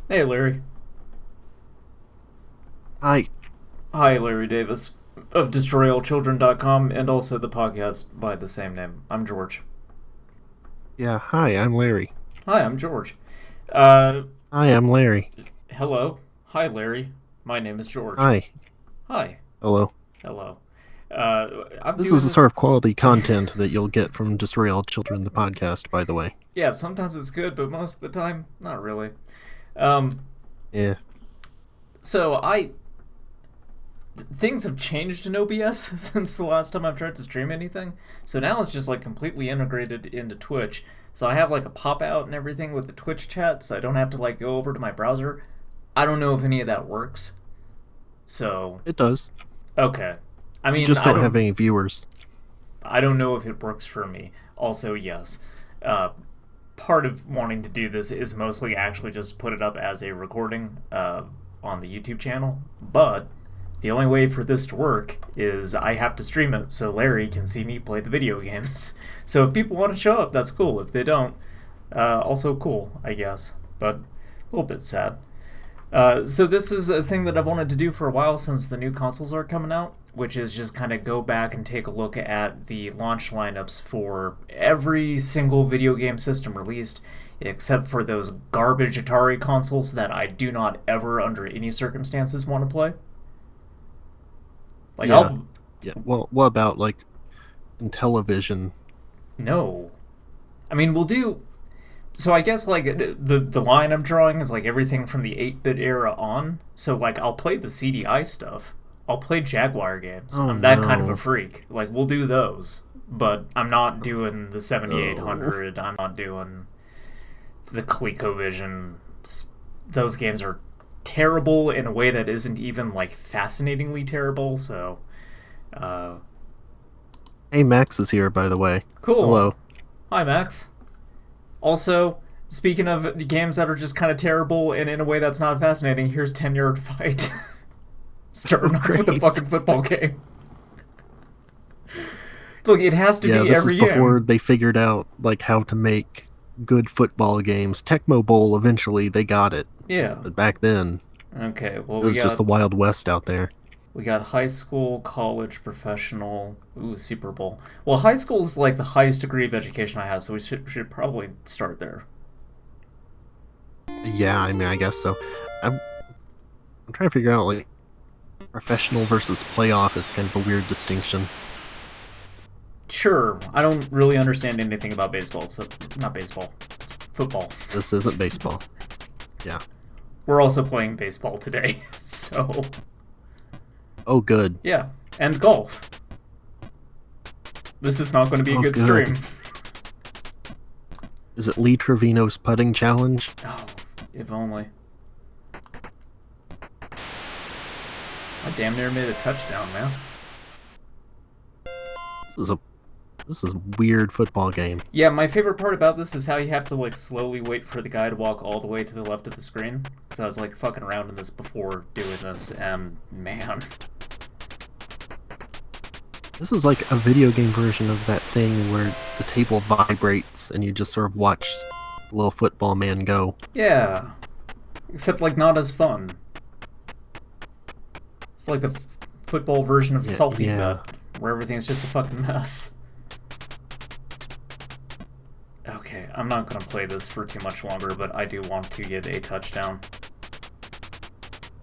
Hey, Larry. Hi. Hi, Larry Davis of DestroyAllChildren.com and also the podcast by the same name. I'm George. Yeah, hi, I'm Larry. Hi, I'm George. Uh, Hi, I'm Larry. Hello. Hi, Larry. My name is George. Hi. Hi. Hello. Hello. I'm This is doing the sort this. of quality content that you'll get from Destroy All Children, the podcast, by the way. Yeah, sometimes it's good, but most of the time, not really. Um, Yeah. so I. Things have changed in OBS since the last time I've tried to stream anything. So now it's just like completely integrated into Twitch. So I have like a pop out and everything with the Twitch chat, so I don't have to like go over to my browser. I don't know if any of that works. So It does. okay. I You mean, just don't have any viewers. I don't know if it works for me. Also, yes. Uh, Part of wanting to do this is mostly actually just put it up as a recording on the YouTube channel, but the only way for this to work is I have to stream it so Larry can see me play the video games. So if people want to show up, that's cool. If they don't, also cool, I guess. But a little bit sad. So this is a thing that I've wanted to do for a while since the new consoles are coming out, which is just kind of go back and take a look at the launch lineups for every single video game system released, except for those garbage Atari consoles that I do not ever, under any circumstances, want to play. Like Yeah. I'll Yeah. Well, what about, like, in television? no. I mean, we'll do. So I guess like the line I'm drawing is like everything from the 8-bit era on. So like I'll play the CDI stuff. I'll play Jaguar games. Oh, I'm that kind of a no. freak. Like we'll do those, but I'm not doing the Oh. 7800. I'm not doing the ColecoVision. Those games are terrible in a way that isn't even like fascinatingly terrible. So, uh, Hey, Max is here, by the way. cool. Hello. Hi, Max. Also, speaking of games that are just kind of terrible and in a way that's not fascinating, here's 10 Yard Fight. Oh, Starting off with a great. fucking football game. Look, it has to Yeah, be this is every before game. they figured out, like, how to make good football games. Tecmo Bowl, eventually, they got it. Yeah. But back then, Okay, well it was just the Wild West out there. we got high school, college, professional, Super Bowl. Well, high school is like the highest degree of education I have, so we should probably start there. Yeah, I mean, I guess so. I'm trying to figure out, like, professional versus playoff is kind of a weird distinction. Sure, I don't really understand anything about baseball, so not baseball, it's football. This isn't baseball. Yeah. We're also playing baseball today, so Oh, good. yeah, and golf. This is not going to be a Oh, good good. stream. Is it Lee Trevino's putting challenge? Oh, if only. I damn near made a touchdown, man. This is a weird football game. Yeah, my favorite part about this is how you have to like slowly wait for the guy to walk all the way to the left of the screen. So I was like fucking around in this before doing this, and man, This is like a video game version of that thing where the table vibrates and you just sort of watch the little football man go. yeah. Except like not as fun. It's like the football version of Yeah, Salty Bet, yeah. where everything's just a fucking mess. Okay, I'm not gonna play this for too much longer, but I do want to get a touchdown.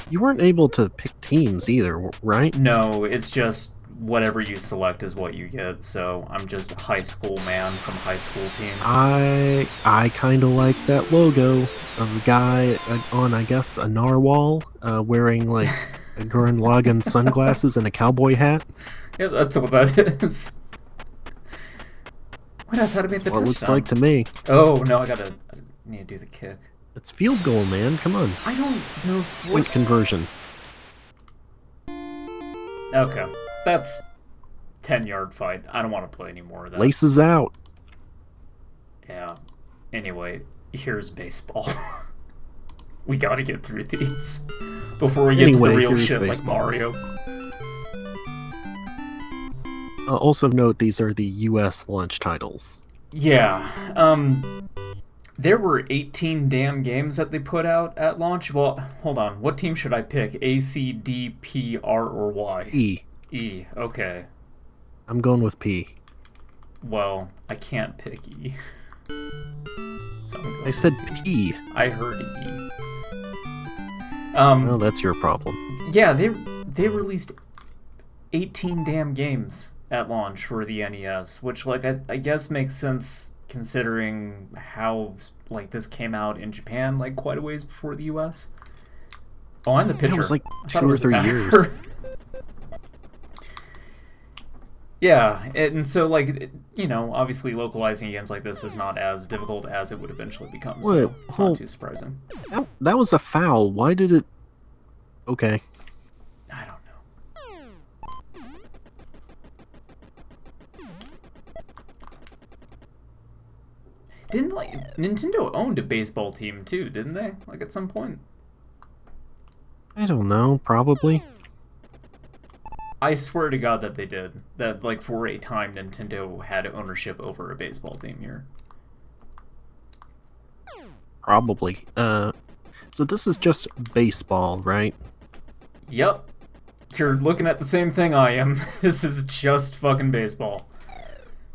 You weren't able to pick teams either, right? No, it's just whatever you select is what you get. So I'm just a high school man from high school team. I kind of like that logo of a guy on, I guess, a narwhal wearing like a Gurren Lagann sunglasses and a cowboy hat. Yeah, that's what that is. What? I thought I made the Well, it looks like touchdown. to me. Oh no, I need to do the kick. It's field goal, man. Come on. I don't know Point sports. conversion. Okay, that's 10 yard fight. I don't want to play any more of that. Laces out. Yeah. Anyway, here's baseball. We gotta get through these before we get to the Anyway, real here's shit like baseball. Mario. Also note these are the US launch titles. Yeah. There were 18 damn games that they put out at launch. Well, hold on. What team should I pick? A, C, D, P, R, or Y? E. E. Okay. I'm going with P. Well, I can't pick E. So I said P. I heard E. Well, that's your problem. Yeah, they released 18 damn games at launch for the NES, which like I guess makes sense considering how like this came out in Japan like quite a ways before the US. Oh, I'm the pitcher. It was like I thought 2 it or was the 3 batter. years. Yeah, and so like you know, obviously localizing games like this is not as difficult as it would eventually become. So What? it's Well, not too surprising. That was a foul. Why did it... Okay. I don't know. Didn't like Nintendo owned a baseball team too, didn't they? Like at some point. I don't know. Probably. I swear to God that they did. That like for a time Nintendo had ownership over a baseball team here. Probably. So this is just baseball, right? Yep. You're looking at the same thing I am. This is just fucking baseball.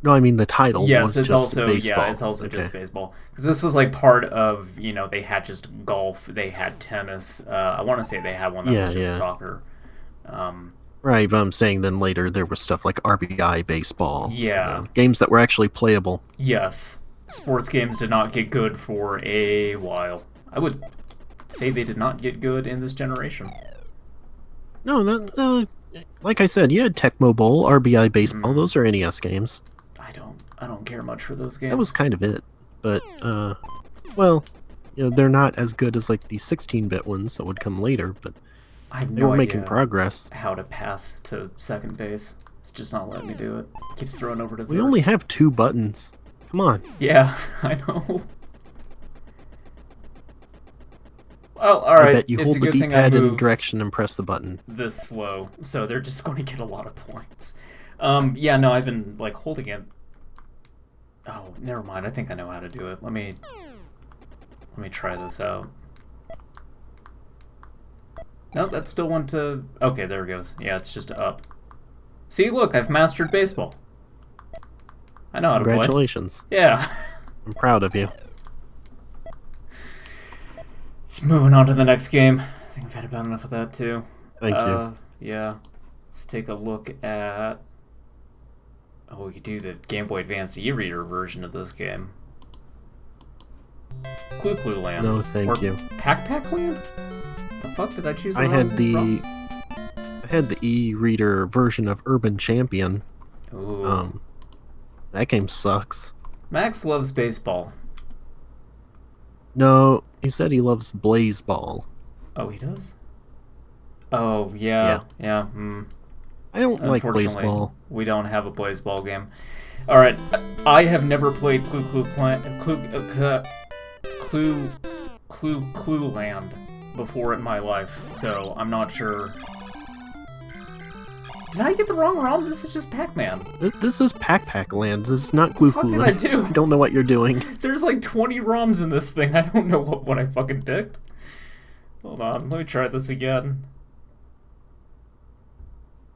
No, I mean the title Yes, was it's just also baseball. it's also Okay. just baseball because this was like part of they had just golf, they had tennis. I want to say they had one that was just soccer. Right, but I'm saying then later there was stuff like RBI baseball. Yeah. Games that were actually playable. Yes, sports games did not get good for a while. I would say they did not get good in this generation. No, like I said, you had Tecmo Bowl, RBI baseball. Those are NES games. I don't care much for those games. That was kind of it. But well, they're not as good as like the 16-bit ones that would come later. But I have they no were idea making progress. how to pass to second base. It's just not letting me do it. Keeps throwing over to third. We only have 2 buttons. Come on. Yeah, I know. Well, alright. I bet you it's hold a the good thing I D-pad in moved direction and press the button. this slow, so they're just going to get a lot of points. Yeah, no, I've been like holding it. Oh, never mind. I think I know how to do it. Let me try this out. No, that's still one to... Okay, there it goes. Yeah, it's just up. See, look, I've mastered baseball. I know how to play. Congratulations. Yeah. I'm proud of you. Just moving on to the next game. I think I've had about enough of that, too. Thank you. Yeah. Let's take a look at... Oh, we could do the Game Boy Advance e-reader version of this game. Clue Clue Land. No, thank you. Pac Pac Land? The fuck did I choose? I had the e-reader version of Urban Champion. Ooh. That game sucks. Max loves baseball. No, he said he loves Blaze Ball. Oh, he does? Oh, yeah. Yeah. I don't like Blaze Unfortunately, Ball. we don't have a Blaze Ball game. Alright, I have never played Clue Land before in my life, so I'm not sure. Did I get the wrong ROM? This is just Pac-Man. This is Pac Land. This is not Clue What Clue did I Land. do? I don't know what you're doing. There's like 20 ROMs in this thing. I don't know what I fucking picked. Hold on, let me try this again.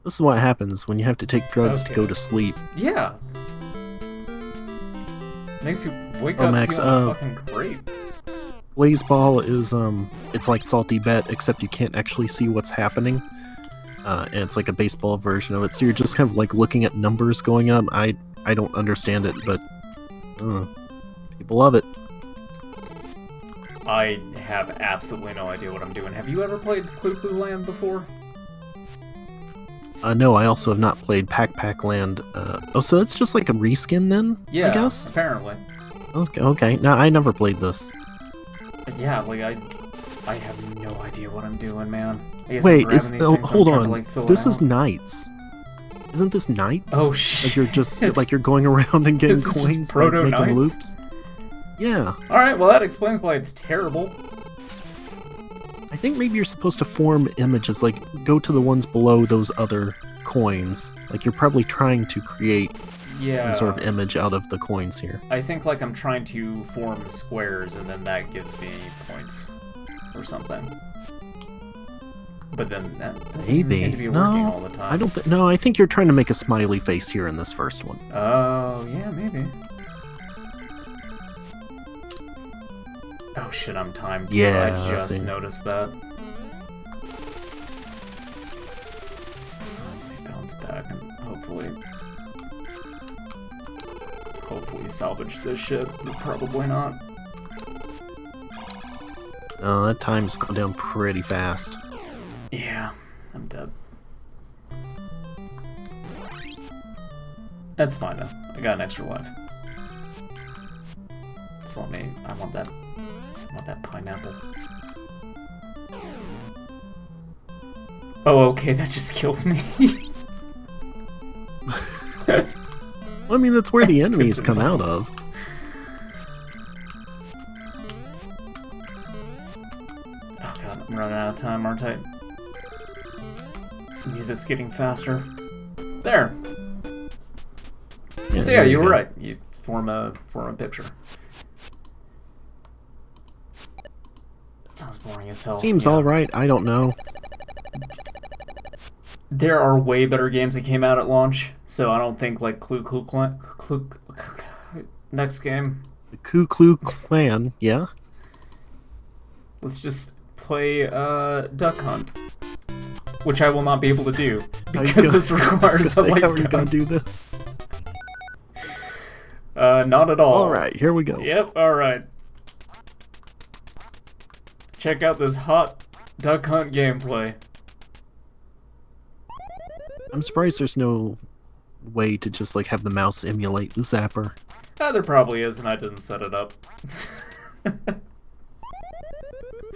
This is what happens when you have to take drugs to go to sleep. Yeah. Makes you wake Oh, up Max, feeling fucking great. Blaze Ball is, it's like Salty Bet, except you can't actually see what's happening. And it's like a baseball version of it, so you're just kind of like looking at numbers going up. I don't understand it, but people love it. I have absolutely no idea what I'm doing. Have you ever played Clue Clue Land before? No, I also have not played Pac Land. Oh, so it's just like a reskin then? Yeah, I guess? apparently. Okay. No, I never played this. Yeah, like I have no idea what I'm doing, man. I guess Wait, I'm grabbing these things, hold I'm trying on. to, like, fill it This is out. Knights. Isn't this Knights? Oh Like shit! you're just like you're going around and getting This is just coins by Proto making Knights? loops. Yeah. All right, well that explains why it's terrible. I think maybe you're supposed to form images, like go to the ones below those other coins. Like you're probably trying to create Yeah. some sort of image out of the coins here. I think like I'm trying to form squares and then that gives me points or something. But then that doesn't even seem to be working all the time. I don't think. No, I think you're trying to make a smiley face here in this first one. Oh, yeah, maybe. Oh shit, I'm timed. Yeah, I just noticed that. Let me bounce back and hopefully salvage this shit. Probably not. Oh, that time's gone down pretty fast. Yeah, I'm dead. That's fine though. I got an extra life. Just let me. I want that pineapple. Oh, okay, that just kills me. Well, I mean, that's where the enemies come out of. Oh god, I'm running out of time, aren't I? The music's getting faster. There. Yeah, So yeah, you were right. You form a picture. That sounds boring as hell. Seems alright, I don't know. There are way better games that came out at launch, so I don't think like next game. The Ku Klux Klan, yeah? Let's just play Duck Hunt, which I will not be able to do because this requires a light gun. How are we gun. gonna do this? Not at all. Alright, here we go. Yep, alright. Check out this hot Duck Hunt gameplay. I'm surprised there's no way to just like have the mouse emulate the zapper. There probably is, and I didn't set it up.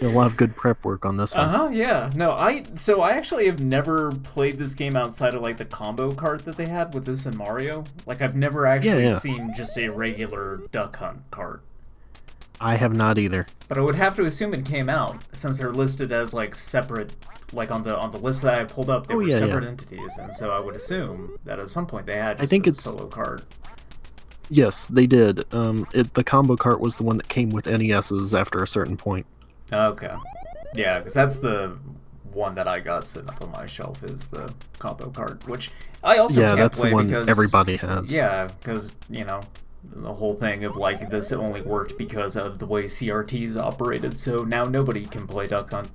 A lot of good prep work on this one. Yeah. No, I actually have never played this game outside of like the combo cart that they had with this and Mario. Like I've never actually seen just a regular Duck Hunt cart. I have not either. But I would have to assume it came out since they're listed as like separate, like on the list that I pulled up, they were separate entities, and so I would assume that at some point they had just a solo cart. Yes, they did. The combo cart was the one that came with NESs after a certain point. Okay. Yeah, because that's the one that I got sitting up on my shelf is the combo cart, which I also can't that's play the one because everybody has. Yeah, because, you know, the whole thing of like this only worked because of the way CRTs operated, so now nobody can play Duck Hunt.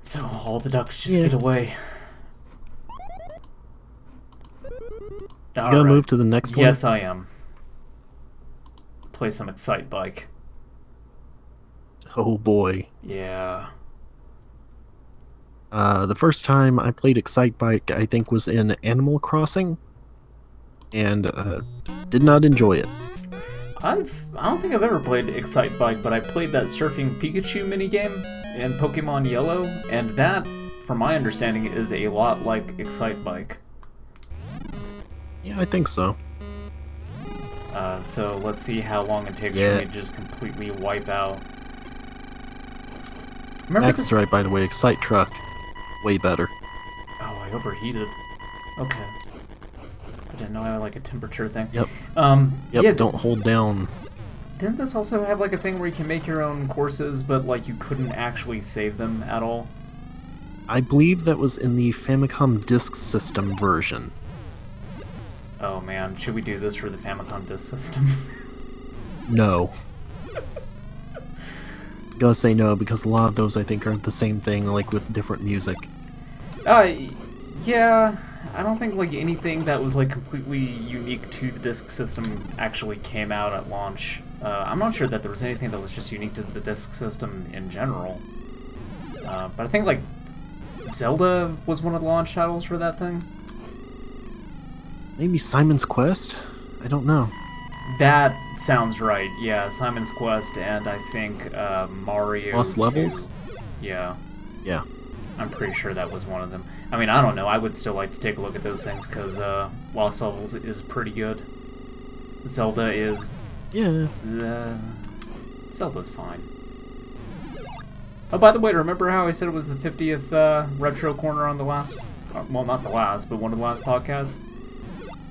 So all the ducks just get away. You gotta move to the next one? Yes, I am. Play some Excite Bike. Oh boy. Yeah. The first time I played Excite Bike, I think, was in Animal Crossing, and did not enjoy it. I don't think I've ever played Excite Bike, but I played that Surfing Pikachu minigame in Pokemon Yellow, and that, from my understanding, is a lot like Excite Bike. Yeah, I think so. So let's see how long it takes for me to just completely wipe out. Max is right, by the way. Excite Truck, way better. Oh, I overheated. Okay. I didn't know I had like a temperature thing. Yep. Yeah, don't hold down. Didn't this also have like a thing where you can make your own courses, but like you couldn't actually save them at all? I believe that was in the Famicom Disk System version. Oh man, should we do this for the Famicom Disk System? No. Gotta say no, because a lot of those I think are the same thing, like with different music. Yeah, I don't think like anything that was like completely unique to the disk system actually came out at launch. I'm not sure that there was anything that was just unique to the disk system in general. But I think like Zelda was one of the launch titles for that thing. Maybe Simon's Quest? I don't know. That sounds right, yeah. Simon's Quest and I think Mario Lost 2. Levels? Yeah. Yeah. I'm pretty sure that was one of them. I mean, I don't know. I would still like to take a look at those things because Lost Levels is pretty good. Zelda is... Yeah. Zelda's fine. Oh, by the way, remember how I said it was the 50th Retro Corner on the last... well, not the last, but one of the last podcasts?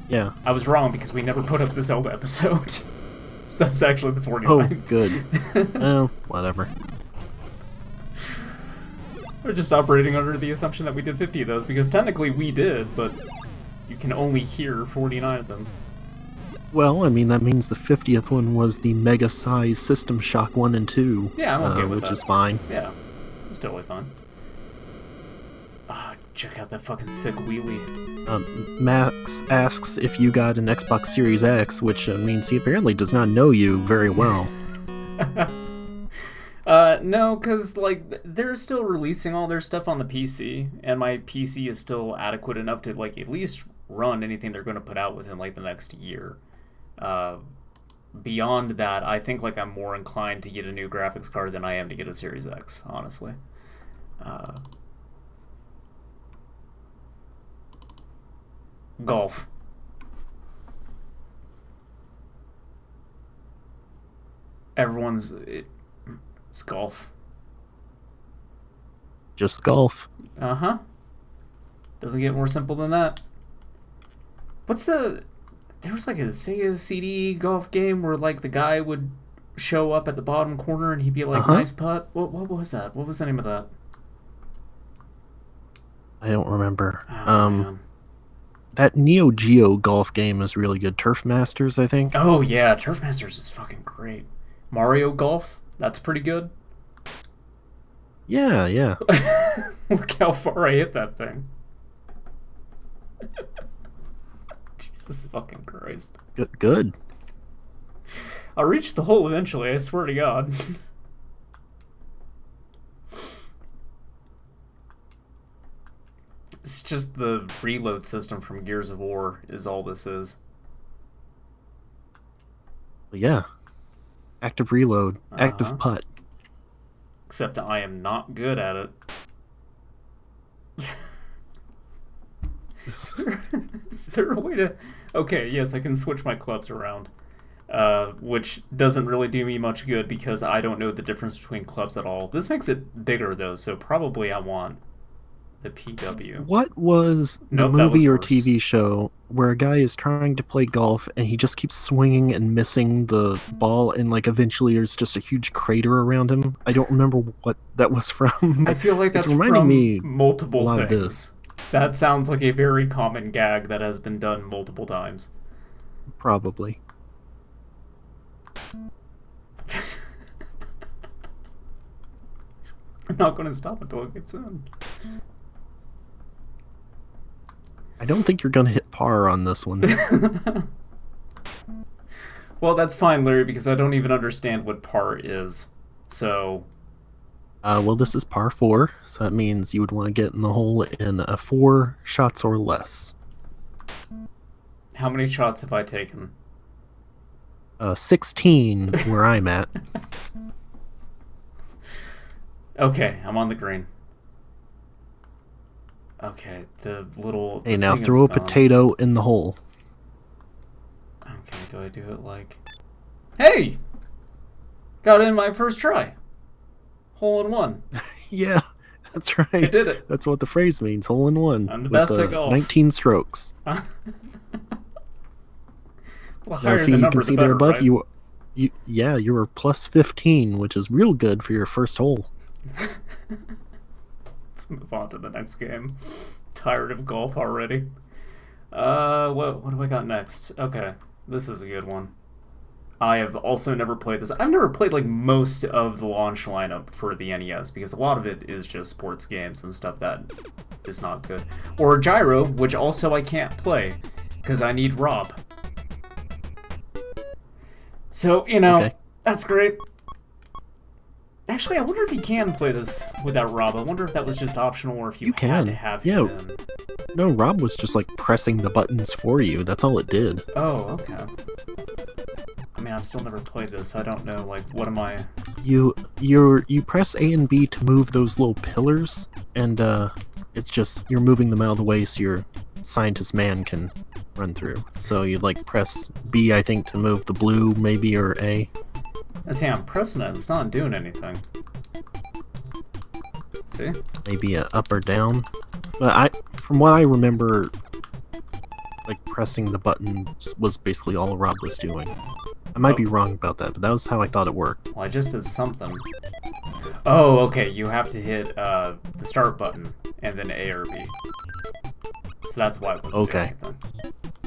Yeah. I was wrong because we never put up the Zelda episode. So it's actually the 49th. Oh, good. Oh, whatever. We're just operating under the assumption that we did 50 of those, because technically we did, but you can only hear 49 of them. Well, I mean, that means the 50th one was the mega-size System Shock 1 and 2. Yeah, I'm okay with which that. is fine. Yeah, it's totally fine. Ah, check out that fucking sick wheelie. Max asks if you got an Xbox Series X, which means he apparently does not know you very well. No, because, like, they're still releasing all their stuff on the PC, and my PC is still adequate enough to, like, at least run anything they're going to put out within, like, the next year. Beyond that, I think, like, I'm more inclined to get a new graphics card than I am to get a Series X, honestly. Golf. It's golf. Just golf. Uh-huh. Doesn't get more simple than that. There was like a Sega CD golf game where like the guy would show up at the bottom corner and he'd be like, nice putt. What was that? What was the name of that? I don't remember. Oh, man. That Neo Geo golf game is really good. Turf Masters, I think. Oh yeah, Turf Masters is fucking great. Mario Golf, that's pretty good. Yeah, yeah. Look how far I hit that thing. Jesus fucking Christ. Good. I'll reach the hole eventually, I swear to God. It's just the reload system from Gears of War is all this is. Yeah. Active reload. Active putt. Except I am not good at it. Is there a way to... Okay, yes, I can switch my clubs around. Which doesn't really do me much good because I don't know the difference between clubs at all. This makes it bigger, though, so probably I want the PW. What was the movie or TV show where a guy is trying to play golf and he just keeps swinging and missing the ball and like eventually there's just a huge crater around him? I don't remember what that was from. I feel like that's reminding me multiple a lot things. of this. That sounds like a very common gag that has been done multiple times. Probably. I'm not going to stop until it gets in. I don't think you're going to hit par on this one. Well, that's fine, Larry, because I don't even understand what par is. So... well, this is par 4, so that means you would want to get in the hole in 4 shots or less. How many shots have I taken? 16, where I'm at. Okay, I'm on the green. Okay, the little... Hey, now throw a potato in the hole. Okay, do I do it like... Hey! Got in my first try. Hole in one. Yeah, that's right. I did it. That's what the phrase means, hole in one. I'm the best at golf. 19 strokes. Well, Now see, you can see there above, right? you were plus 15, which is real good for your first hole. Let's move on to the next game. Tired of golf already. What do I got next? Okay, this is a good one. I have also never played this. I've never played like most of the launch lineup for the NES because a lot of it is just sports games and stuff that is not good. Or Gyro, which also I can't play because I need Rob. So, you know, That's great. Actually, I wonder if you can play this without Rob. I wonder if that was just optional or if you had to have him in. No, Rob was just like pressing the buttons for you. That's all it did. Oh, okay. I mean, I've still never played this. I don't know, like, what am I... You press A and B to move those little pillars, and it's just, you're moving them out of the way so your scientist man can run through. So you'd like press B, I think, to move the blue, maybe, or A. See, I'm pressing it. It's not doing anything. See? Maybe a up or down. But from what I remember, like pressing the button was basically all Rob was doing. I might be wrong about that, but that was how I thought it worked. Well, I just did something. Oh, okay, you have to hit the start button and then A or B. So that's why it wasn't doing anything.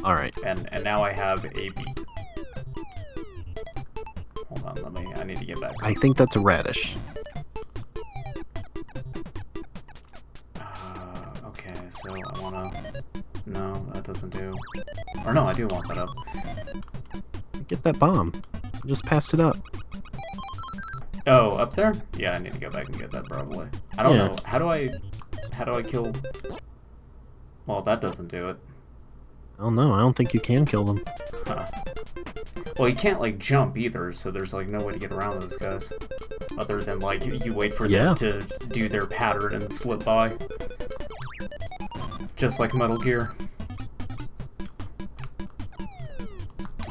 Alright. And now I have a beat. Hold on, I need to get back. I think that's a radish. Okay, so I wanna... No, that doesn't do... Or no, I do want that up. Get that bomb. I just passed it up. Oh, up there? Yeah, I need to go back and get that probably. I don't know. How do I kill... Well, that doesn't do it. I don't know. I don't think you can kill them. Huh. Well, you can't, like, jump either, so there's, like, no way to get around those guys. Other than, like, you wait for them to do their pattern and slip by. Just like Metal Gear.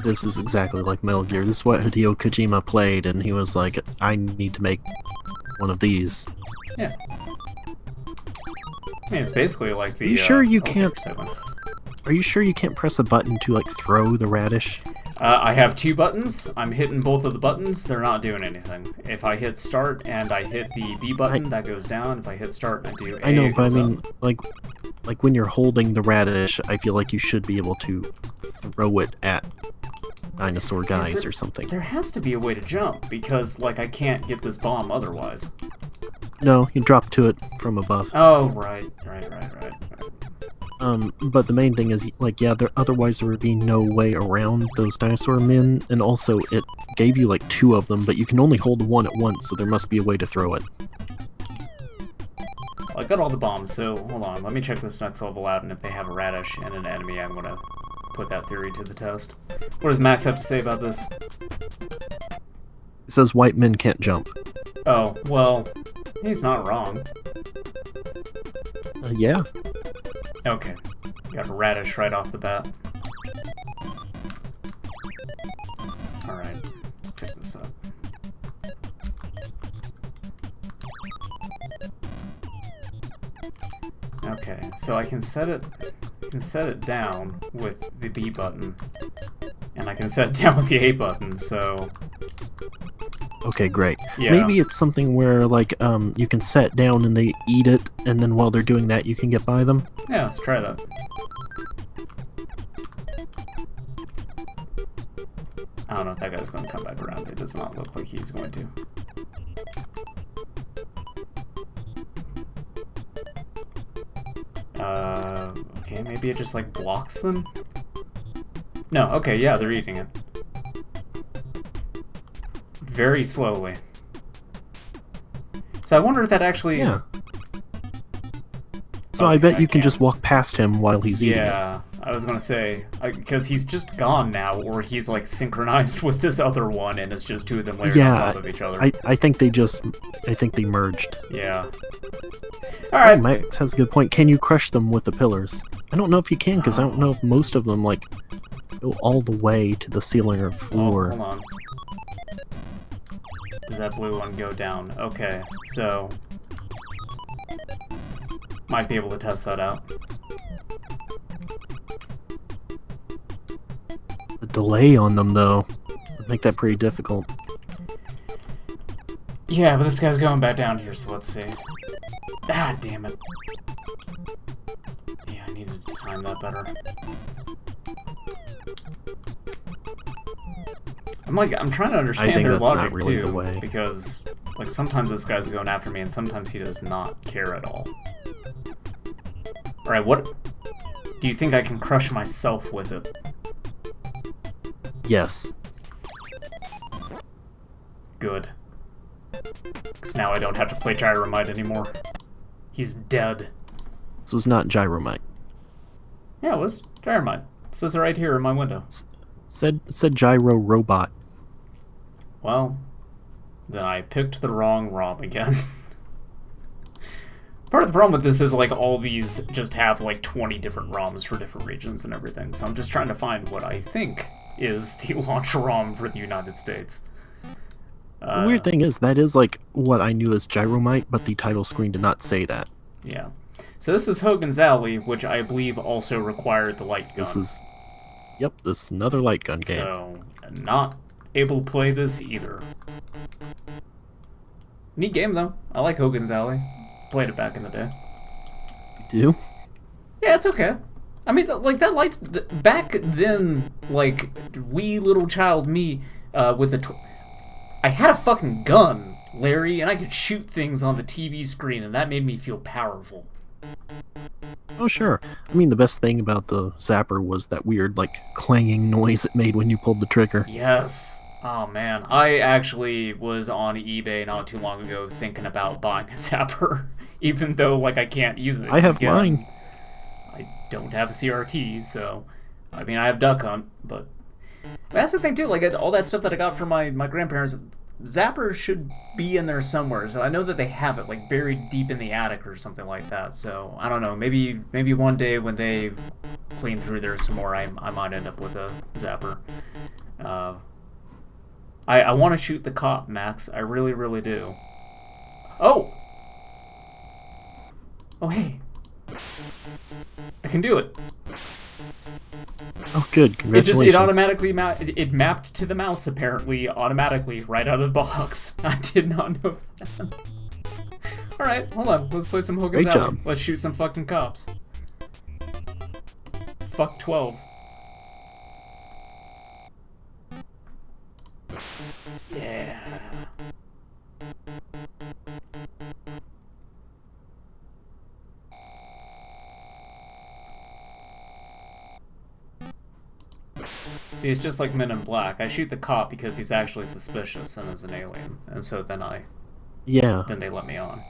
This is exactly like Metal Gear. This is what Hideo Kojima played, and he was like, I need to make one of these. Yeah. I mean, it's basically like the... Are you sure you can't... segment. Are you sure you can't press a button to, like, throw the radish? I have 2 buttons. I'm hitting both of the buttons. They're not doing anything. If I hit start and I hit the B button, that goes down. If I hit start and I do A, I know, but I mean, up. like when you're holding the radish, I feel like you should be able to throw it at dinosaur guys or something. There has to be a way to jump, because, like, I can't get this bomb otherwise. No, you drop to it from above. Oh, right. But the main thing is, like, yeah, otherwise there would be no way around those dinosaur men, and also it gave you, like, 2 of them, but you can only hold one at once, so there must be a way to throw it. Well, I got all the bombs, so hold on. Let me check this next level out, and if they have a radish and an enemy, I'm gonna put that theory to the test. What does Max have to say about this? It says white men can't jump. Oh, well, he's not wrong. Yeah. Okay. Got a radish right off the bat. Alright, let's pick this up. Okay, so I can set it down with the B button, and I can set it down with the A button, so... Okay, great. Yeah. Maybe it's something where, like, you can set down and they eat it, and then while they're doing that, you can get by them? Yeah, let's try that. I don't know if that guy's going to come back around. It does not look like he's going to. Okay, maybe it just, like, blocks them? No, okay, yeah, they're eating it. Very slowly. So I wonder if that actually... Yeah. So I bet you can just walk past him while he's eating it. Yeah, I was gonna say, because he's just gone now, or he's, like, synchronized with this other one, and it's just 2 of them layered on top of each other. I think they merged. Yeah. Alright. Max has a good point. Can you crush them with the pillars? I don't know if you can, because I don't know if most of them, like, go all the way to the ceiling or floor. Oh, hold on. Does that blue one go down? Okay, so... might be able to test that out. The delay on them, though, would make that pretty difficult. Yeah, but this guy's going back down here, so let's see. Ah, damn it. Yeah, I need to time that better. I'm trying to understand their logic really too, because, like, sometimes this guy's going after me, and sometimes he does not care at all. Alright, what... do you think I can crush myself with it? Yes. Good. Because now I don't have to play Gyromite anymore. He's dead. This was not Gyromite. Yeah, it was Gyromite. It says it right here in my window. Said Gyro Robot. Well, then I picked the wrong ROM again. Part of the problem with this is, like, all these just have, like, 20 different ROMs for different regions and everything, so I'm just trying to find what I think is the launch ROM for the United States. The weird thing is, that is, like, what I knew as Gyromite, but the title screen did not say that. Yeah. So this is Hogan's Alley, which I believe also required the light gun. This is another light gun game. So, not able to play this either. Neat game, though. I like Hogan's Alley. Played it back in the day. You do? Yeah, it's okay. I mean, like, that lights... Back then, like, wee little child me, with the... I had a fucking gun, Larry, and I could shoot things on the TV screen, and that made me feel powerful. Oh, sure. I mean, the best thing about the Zapper was that weird, like, clanging noise it made when you pulled the trigger. Yes. Oh, man. I actually was on eBay not too long ago thinking about buying a Zapper, even though, like, I can't use it. I have mine. I don't have a CRT, so... I mean, I have Duck Hunt, but... That's the thing, too. Like, all that stuff that I got from my grandparents... Zapper should be in there somewhere. So I know that they have it, like, buried deep in the attic or something like that. So I don't know. Maybe one day when they clean through there some more, I might end up with a Zapper. I want to shoot the cop, Max. I really, really do. Oh! Oh, hey. I can do it. Oh, good. Congratulations. It automatically it mapped to the mouse, apparently, automatically, right out of the box. I did not know that. Alright, hold on. Let's play some Hogan's Alley. Job. Let's shoot some fucking cops. Fuck 12. Yeah. See, it's just like Men in Black. I shoot the cop because he's actually suspicious and is an alien, and so then then they let me on.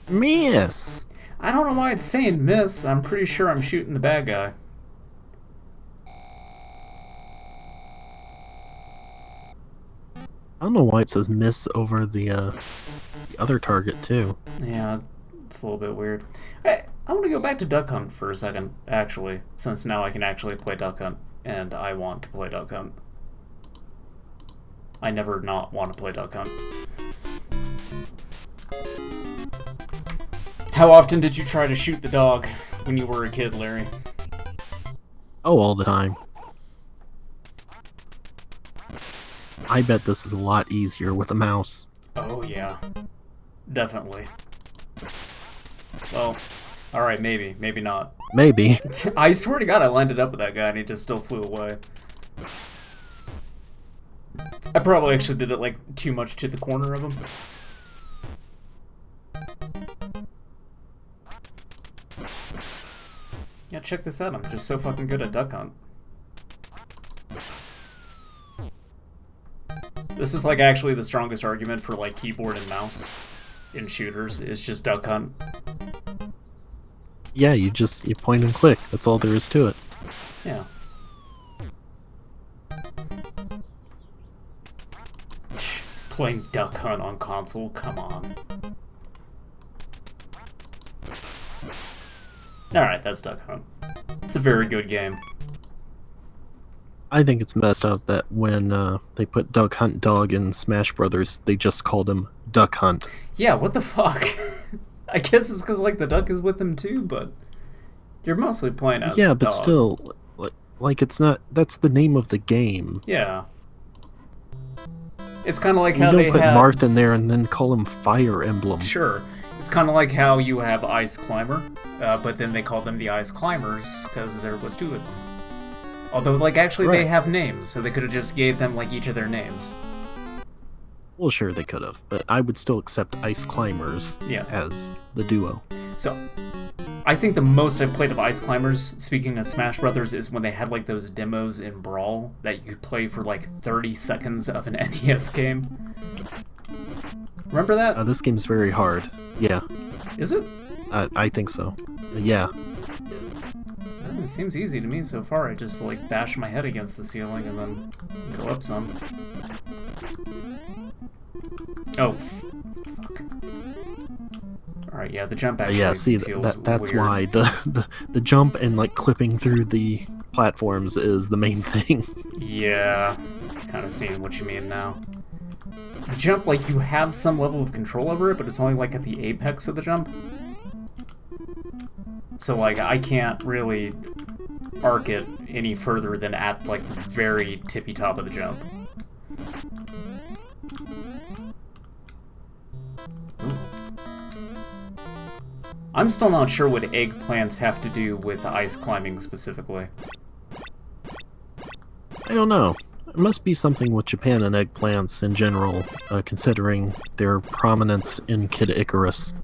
Miss! I don't know why it's saying miss. I'm pretty sure I'm shooting the bad guy. I don't know why it says miss over the other target, too. Yeah, it's a little bit weird. I want to go back to Duck Hunt for a second, actually, since now I can actually play Duck Hunt, and I want to play Duck Hunt. I never not want to play Duck Hunt. How often did you try to shoot the dog when you were a kid, Larry? Oh, all the time. I bet this is a lot easier with a mouse. Oh, yeah. Definitely. Well, alright, maybe. Maybe not. Maybe. I swear to God, I landed up with that guy and he just still flew away. I probably actually did it, like, too much to the corner of him. Yeah, check this out. I'm just so fucking good at Duck Hunt. This is, like, actually the strongest argument for, like, keyboard and mouse in shooters. Is just Duck Hunt. Yeah, you point and click. That's all there is to it. Yeah. Playing Duck Hunt on console? Come on. Alright, that's Duck Hunt. It's a very good game. I think it's messed up that when they put Duck Hunt Dog in Smash Brothers, they just called him Duck Hunt. Yeah, what the fuck? I guess it's because, like, the duck is with him too, but you're mostly playing as yeah, but dog. still, like it's not. That's the name of the game. Yeah. It's kind of like you how don't they put have... Marth in there and then call him Fire Emblem. Sure. It's kind of like how you have Ice Climber, but then they call them the Ice Climbers because there was two of them. Although, like, actually Right. they have names, so they could have just gave them, like, each of their names. Well, sure, they could have, but I would still accept Ice Climbers as the duo. So, I think the most I've played of Ice Climbers, speaking of Smash Brothers, is when they had, like, those demos in Brawl that you could play for, like, 30 seconds of an NES game. Remember that? This game's very hard. Yeah. Is it? I think so. Yeah. It seems easy to me so far. I just, like, bash my head against the ceiling and then go up some. Oh, fuck. Alright, yeah, the jump actually Yeah, see, feels that's weird. why the jump and, like, clipping through the platforms is the main thing. Yeah, kind of seeing what you mean now. The jump, like, you have some level of control over it, but it's only, like, at the apex of the jump. So, like, I can't really arc it any further than at, like, the very tippy top of the jump. Ooh. I'm still not sure what eggplants have to do with ice climbing specifically. I don't know. It must be something with Japan and eggplants in general, considering their prominence in Kid Icarus.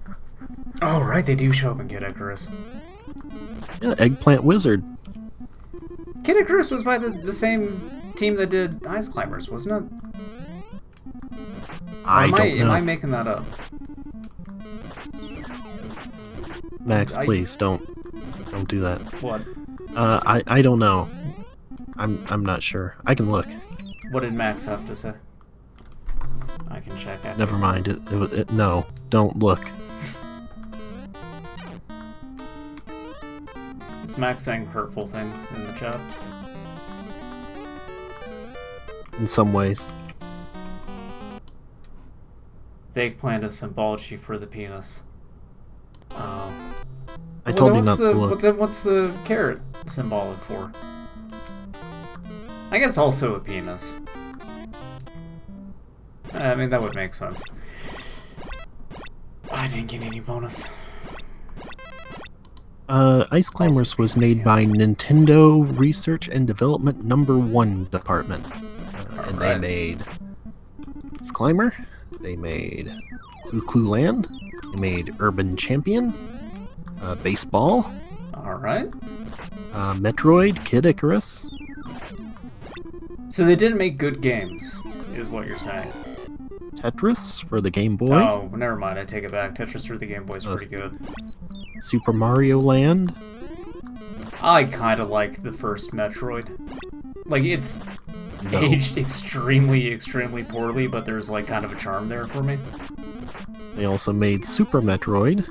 Oh, right, they do show up in Kid Icarus. Yeah, Eggplant Wizard. Kid Icarus was by the same team that did Ice Climbers, wasn't it? I don't know. Am I making that up? Max, please don't do that. What? I don't know. I'm not sure. I can look. What did Max have to say? I can check actually. Never mind. No, don't look. Is Max saying hurtful things in the chat? In some ways. The eggplant is symbology for the penis. I told you not to look. But then what's the carrot symbolic for? I guess also a penis. I mean, that would make sense. I didn't get any bonus. Ice Climbers was made by Nintendo Research and Development No. 1 Department. And they made Ice Climber, they made Clue Land, they made Urban Champion, Baseball, Alright. Metroid, Kid Icarus. So they didn't make good games, is what you're saying. Tetris for the Game Boy. Oh, never mind, I take it back. Tetris for the Game Boy is pretty good. Super Mario Land. I kind of like the first Metroid. Like, it's No. aged extremely, extremely poorly, but there's, like, kind of a charm there for me. They also made Super Metroid,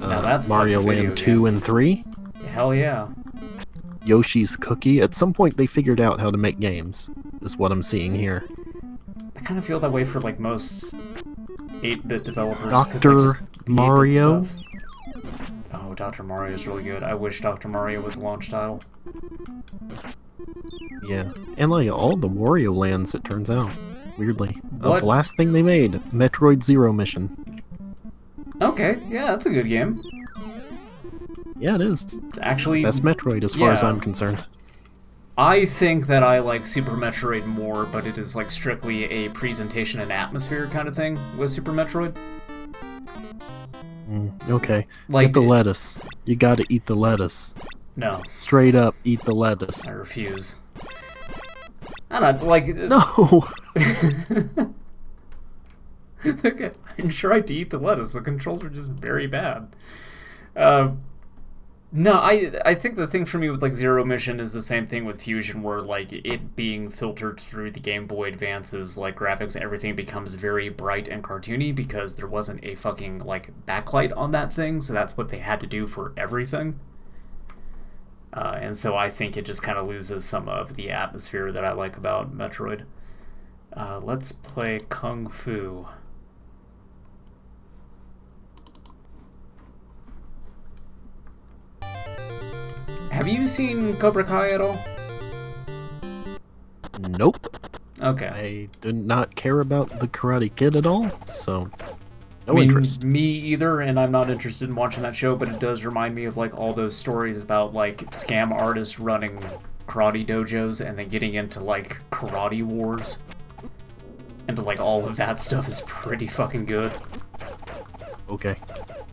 Now that's Mario fucking video Land 2 game. and 3, Hell yeah. Yoshi's Cookie. At some point they figured out how to make games, is what I'm seeing here. I kind of feel that way for, like, most 8-bit developers. 'cause Dr. they just hate that Mario. stuff. Oh, Dr. Mario is really good. I wish Dr. Mario was a launch title. Yeah, and like all the Wario lands, it turns out, weirdly. What? The last thing they made, Metroid Zero Mission. Okay, yeah, that's a good game. Yeah, it is. It's actually... Best Metroid as far as yeah. I'm concerned. I think that I like Super Metroid more, but it is like strictly a presentation and atmosphere kind of thing with Super Metroid. Okay, Like, get the lettuce. You gotta eat the lettuce. No, Straight up, eat the lettuce. I refuse. I don't know, like... No! Okay, I tried to eat the lettuce. The controls are just very bad. No, I think the thing for me with like Zero Mission is the same thing with Fusion, where like it being filtered through the Game Boy Advance's like graphics and everything becomes very bright and cartoony because there wasn't a fucking like backlight on that thing, so that's what they had to do for everything. And so I think it just kind of loses some of the atmosphere that I like about Metroid. Let's play Kung Fu. Have you seen Cobra Kai at all? Nope. Okay. I do not care about the Karate Kid at all, so no I mean, interest. me either, and I'm not interested in watching that show, but it does remind me of like all those stories about like scam artists running karate dojos and then getting into like karate wars. And like all of that stuff is pretty fucking good. Okay.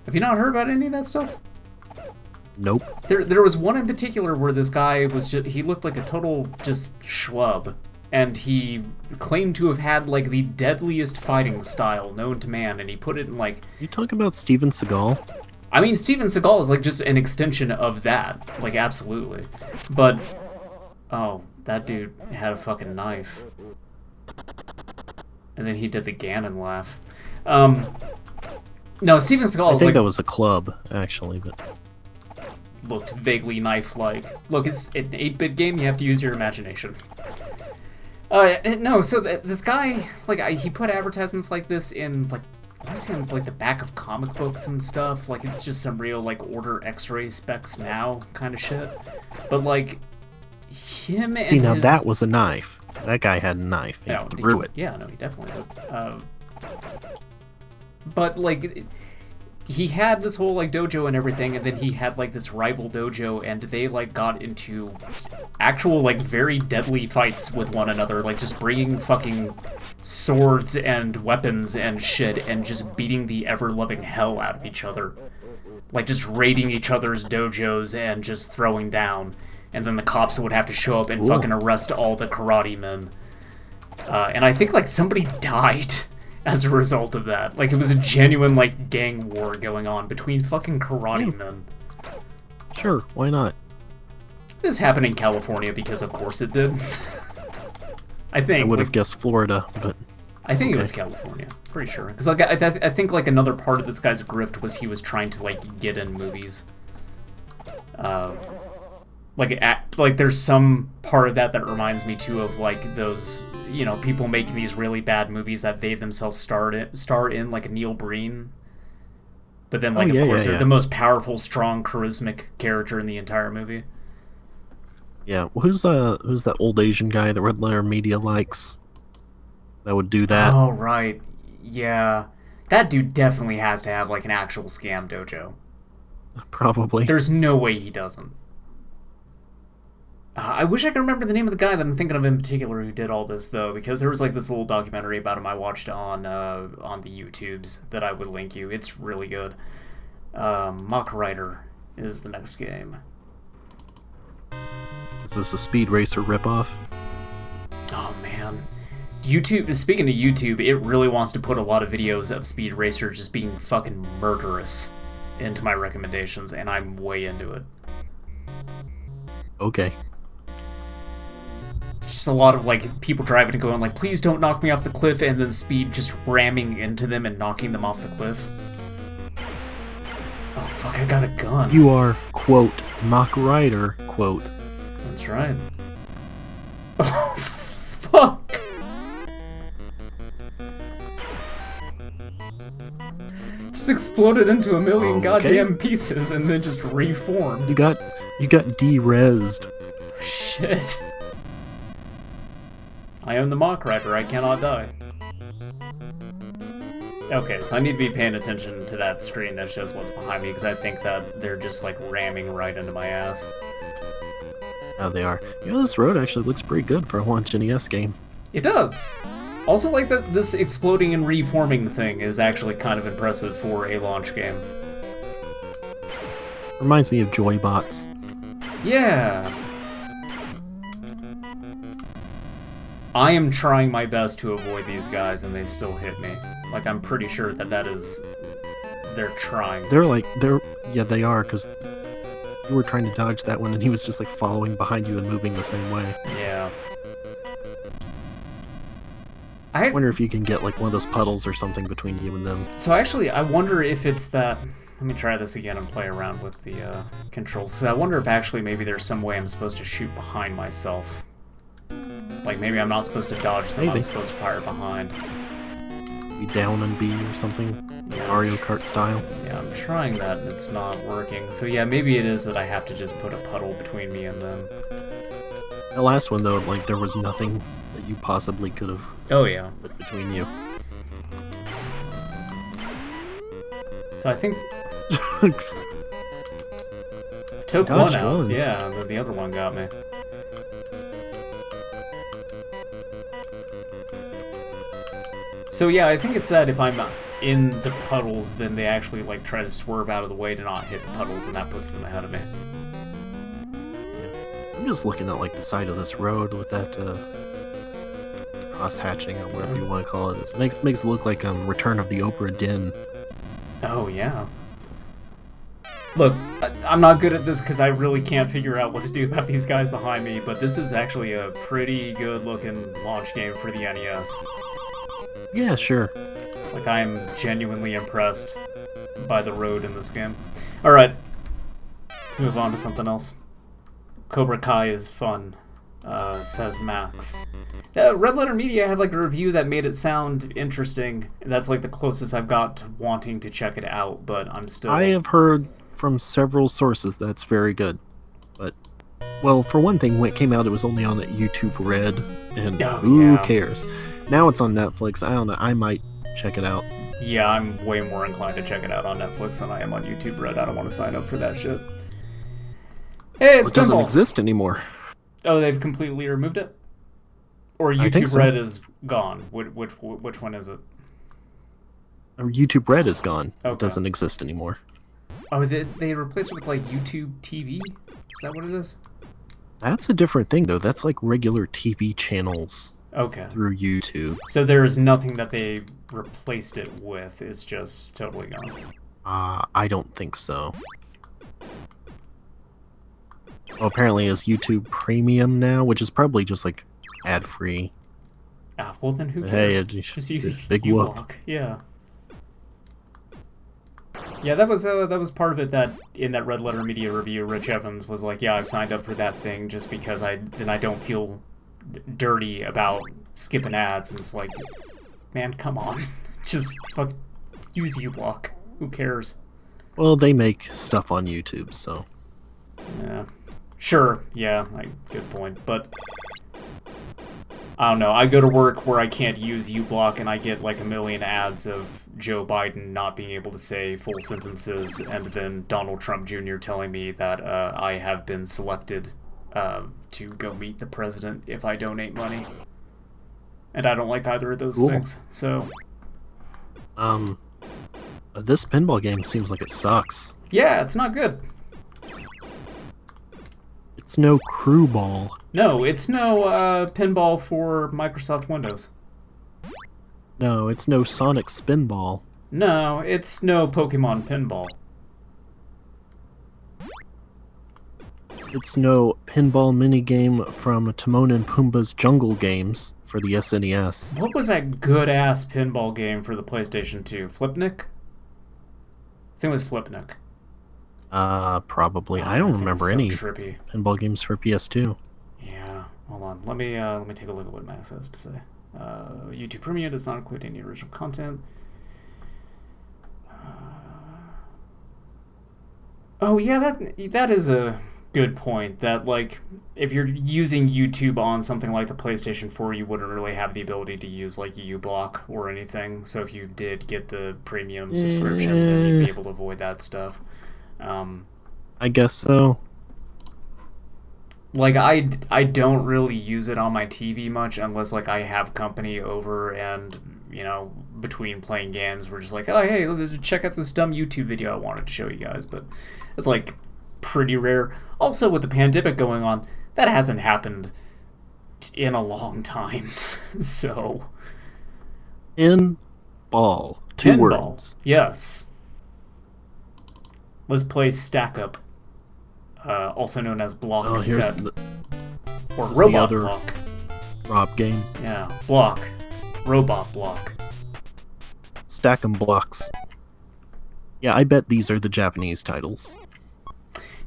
Have you not heard about any of that stuff? Nope. There was one in particular where this guy was just, he looked like a total just schlub, and he claimed to have had like the deadliest fighting style known to man, and he put it in like... You talking about Steven Seagal? I mean, Steven Seagal is like just an extension of that, like absolutely. But, oh, that dude had a fucking knife. And then he did the Ganon laugh. No, Steven Seagal I think like, that was a club, actually, but... looked vaguely knife-like. Look, it's an 8-bit game, you have to use your imagination. No, so this guy, like, he put advertisements like this in, like, what is in, like, the back of comic books and stuff. Like, it's just some real, like, order X-ray specs now kind of shit. But, like, him and See, now his... that was a knife. That guy had a knife. He threw it. Yeah, no, he definitely did. But, like... He had this whole, like, dojo and everything, and then he had, like, this rival dojo, and they, like, got into actual, like, very deadly fights with one another, like, just bringing fucking swords and weapons and shit, and just beating the ever-loving hell out of each other. Like, just raiding each other's dojos and just throwing down. And then the cops would have to show up and fucking arrest all the karate men. And I think, like, somebody died as a result of that. Like, it was a genuine, like, gang war going on between fucking karate men. Sure, why not? This happened in California because, of course, it did. I think. I would have guessed Florida, but... I think it was California. Pretty sure. Because, like, I think, like, another part of this guy's grift was he was trying to, like, get in movies. Like, there's some part of that reminds me, too, of, like, those... You know, people making these really bad movies that they themselves star in, like Neil Breen. But then, like, of course, they're the most powerful, strong, charismatic character in the entire movie. Yeah, who's that old Asian guy that Red Letter Media likes? That would do that. Oh, right. Yeah. That dude definitely has to have, like, an actual scam dojo. Probably. There's no way he doesn't. I wish I could remember the name of the guy that I'm thinking of in particular who did all this, though, because there was, like, this little documentary about him I watched on the YouTubes that I would link you. It's really good. Mach Rider is the next game. Is this a Speed Racer ripoff? Oh, man. YouTube, speaking of YouTube, it really wants to put a lot of videos of Speed Racer just being fucking murderous into my recommendations, and I'm way into it. Okay. Just a lot of, like, people driving and going, like, please don't knock me off the cliff, and then Speed just ramming into them and knocking them off the cliff. Oh, fuck, I got a gun. You are, quote, Mach Rider, quote. That's right. Oh, fuck! Just exploded into a million goddamn pieces and then just reformed. You got de-rezzed. Shit. I am the Mach Rider, I cannot die. Okay, so I need to be paying attention to that screen that shows what's behind me, because I think that they're just, like, ramming right into my ass. Oh, they are. You know, this road actually looks pretty good for a launch NES game. It does! Also, like, that this exploding and reforming thing is actually kind of impressive for a launch game. Reminds me of Joybots. Yeah! I am trying my best to avoid these guys, and they still hit me. Like, I'm pretty sure that is... They're trying. Yeah, they are, because you were trying to dodge that one, and he was just, like, following behind you and moving the same way. Yeah. I wonder if you can get, like, one of those puddles or something between you and them. So, actually, I wonder if it's that... Let me try this again and play around with the controls. So I wonder if actually maybe there's some way I'm supposed to shoot behind myself. Like, maybe I'm not supposed to dodge them, I'm supposed to fire behind. Be down and B or something? Yeah. Mario Kart style? Yeah, I'm trying that and it's not working. So yeah, maybe it is that I have to just put a puddle between me and them. The last one, though, like, there was nothing that you possibly could have put between you. So I think... Took one out. Yeah, the other one got me. So yeah, I think it's that if I'm in the puddles, then they actually, like, try to swerve out of the way to not hit the puddles, and that puts them ahead of me. I'm just looking at, like, the side of this road with that cross-hatching or whatever you want to call it. It makes it look like Return of the Obra Dinn. Oh, yeah. Look, I'm not good at this because I really can't figure out what to do about these guys behind me, but this is actually a pretty good-looking launch game for the NES. Yeah, sure. Like, I'm genuinely impressed by the road in this game. Alright, let's move on to something else. Cobra Kai is fun. says Max. Red Letter Media had like a review that made it sound interesting. That's like the closest I've got to wanting to check it out, but I'm still... I have heard from several sources that's very good. But, well, for one thing, when it came out, it was only on YouTube Red, and who cares? Now it's on Netflix. I don't know. I might check it out. Yeah, I'm way more inclined to check it out on Netflix than I am on YouTube Red. I don't want to sign up for that shit. Hey, it's It doesn't Pinball. exist anymore. Oh, they've completely removed it? Or I think YouTube so. Red is gone? Which one is it? YouTube Red is gone. Okay. It doesn't exist anymore. Oh, they replaced it with like YouTube TV? Is that what it is? That's a different thing, though. That's like regular TV channels Okay. through YouTube. So there's nothing that they replaced it with. It's just totally gone. I don't think so. Well, apparently it's YouTube Premium now, which is probably just like ad-free. Ah, well then who Hey, cares? it's Just use big whoop. uBlock. Yeah. Yeah, that was part of it. That in that Red Letter Media review, Rich Evans was like, "Yeah, I've signed up for that thing just because I don't feel dirty about skipping ads." And it's like, man, come on, just fuck, use uBlock. Who cares? Well, they make stuff on YouTube, so... Yeah, sure. Yeah, good point. But I don't know. I go to work where I can't use uBlock, and I get like a million ads of Joe Biden not being able to say full sentences, and then Donald Trump Jr. telling me that I have been selected to go meet the president if I donate money. And I don't like either of those things. So, this pinball game seems like it sucks. yeah, it's not good. It's no crew ball. No, it's no pinball for Microsoft Windows. No, it's no Sonic Spinball. No, it's no Pokemon Pinball. It's no pinball minigame from Timon and Pumbaa's Jungle Games for the SNES. What was that good-ass pinball game for the PlayStation 2? Flipnik? I think it was Flipnik. Probably. I don't remember so any trippy. pinball games for PS2. Yeah, hold on. Let me take a look at what Max has to say. YouTube Premium does not include any original content. Oh yeah, that is a good point. That like, if you're using YouTube on something like the PlayStation 4, you wouldn't really have the ability to use like uBlock or anything. So if you did get the premium subscription, then you'd be able to avoid that stuff. I guess so. Like, I don't really use it on my TV much unless, like, I have company over and, you know, between playing games, we're just like, oh, hey, let's check out this dumb YouTube video I wanted to show you guys. But it's, like, pretty rare. Also, with the pandemic going on, that hasn't happened in a long time. So... Pinball. Two Pinball. words. Yes. Let's play Stack Up. Also known as Block Oh, here's Set. the Or here's the Robot other- Block. Rob game. Yeah, Block. Robot Block. Stack 'em blocks. Yeah, I bet these are the Japanese titles.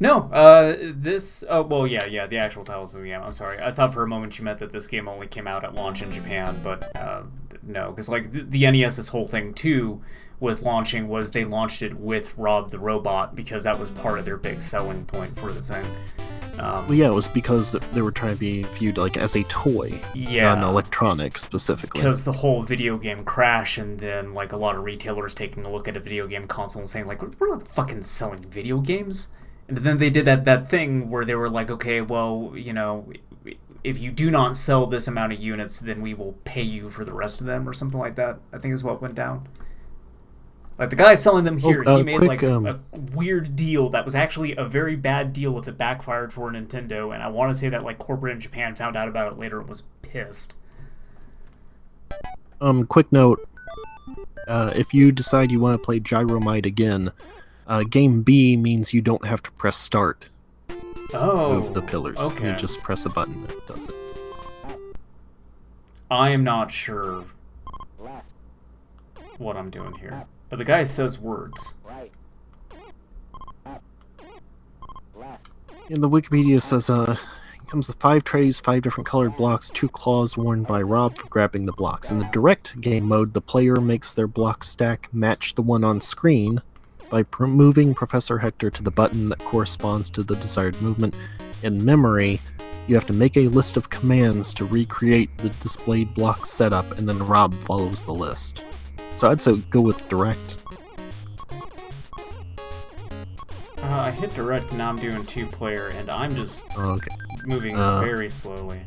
No, this... Oh, well, yeah, the actual titles of the game. I'm sorry. I thought for a moment you meant that this game only came out at launch in Japan, but no. Because, like, the NES's whole thing, too, with launching was they launched it with Rob the Robot because that was part of their big selling point for the thing. Well, yeah, it was because they were trying to be viewed like as a toy, Yeah. not an electronic specifically. Because the whole video game crash, and then like a lot of retailers taking a look at a video game console and saying like, we're not fucking selling video games. And then they did that thing where they were like, okay, well, you know, if you do not sell this amount of units, then we will pay you for the rest of them, or something like that, I think is what went down. Like, the guy selling them here, he made like a weird deal that was actually a very bad deal if it backfired for Nintendo, and I want to say that like corporate in Japan found out about it later and was pissed. Quick note. If you decide you want to play Gyromite again, game B means you don't have to press start. Oh, Move the pillars. okay. You just press a button and it does it. I am not sure what I'm doing here. But the guy says words. And the Wikipedia says, Comes with 5 trays, 5 different colored blocks, 2 claws worn by Rob for grabbing the blocks. In the direct game mode, the player makes their block stack match the one on screen by moving Professor Hector to the button that corresponds to the desired movement. In memory, you have to make a list of commands to recreate the displayed block setup, and then Rob follows the list. So I'd say go with direct. I hit direct and now I'm doing 2-player, and I'm just Okay. moving very slowly.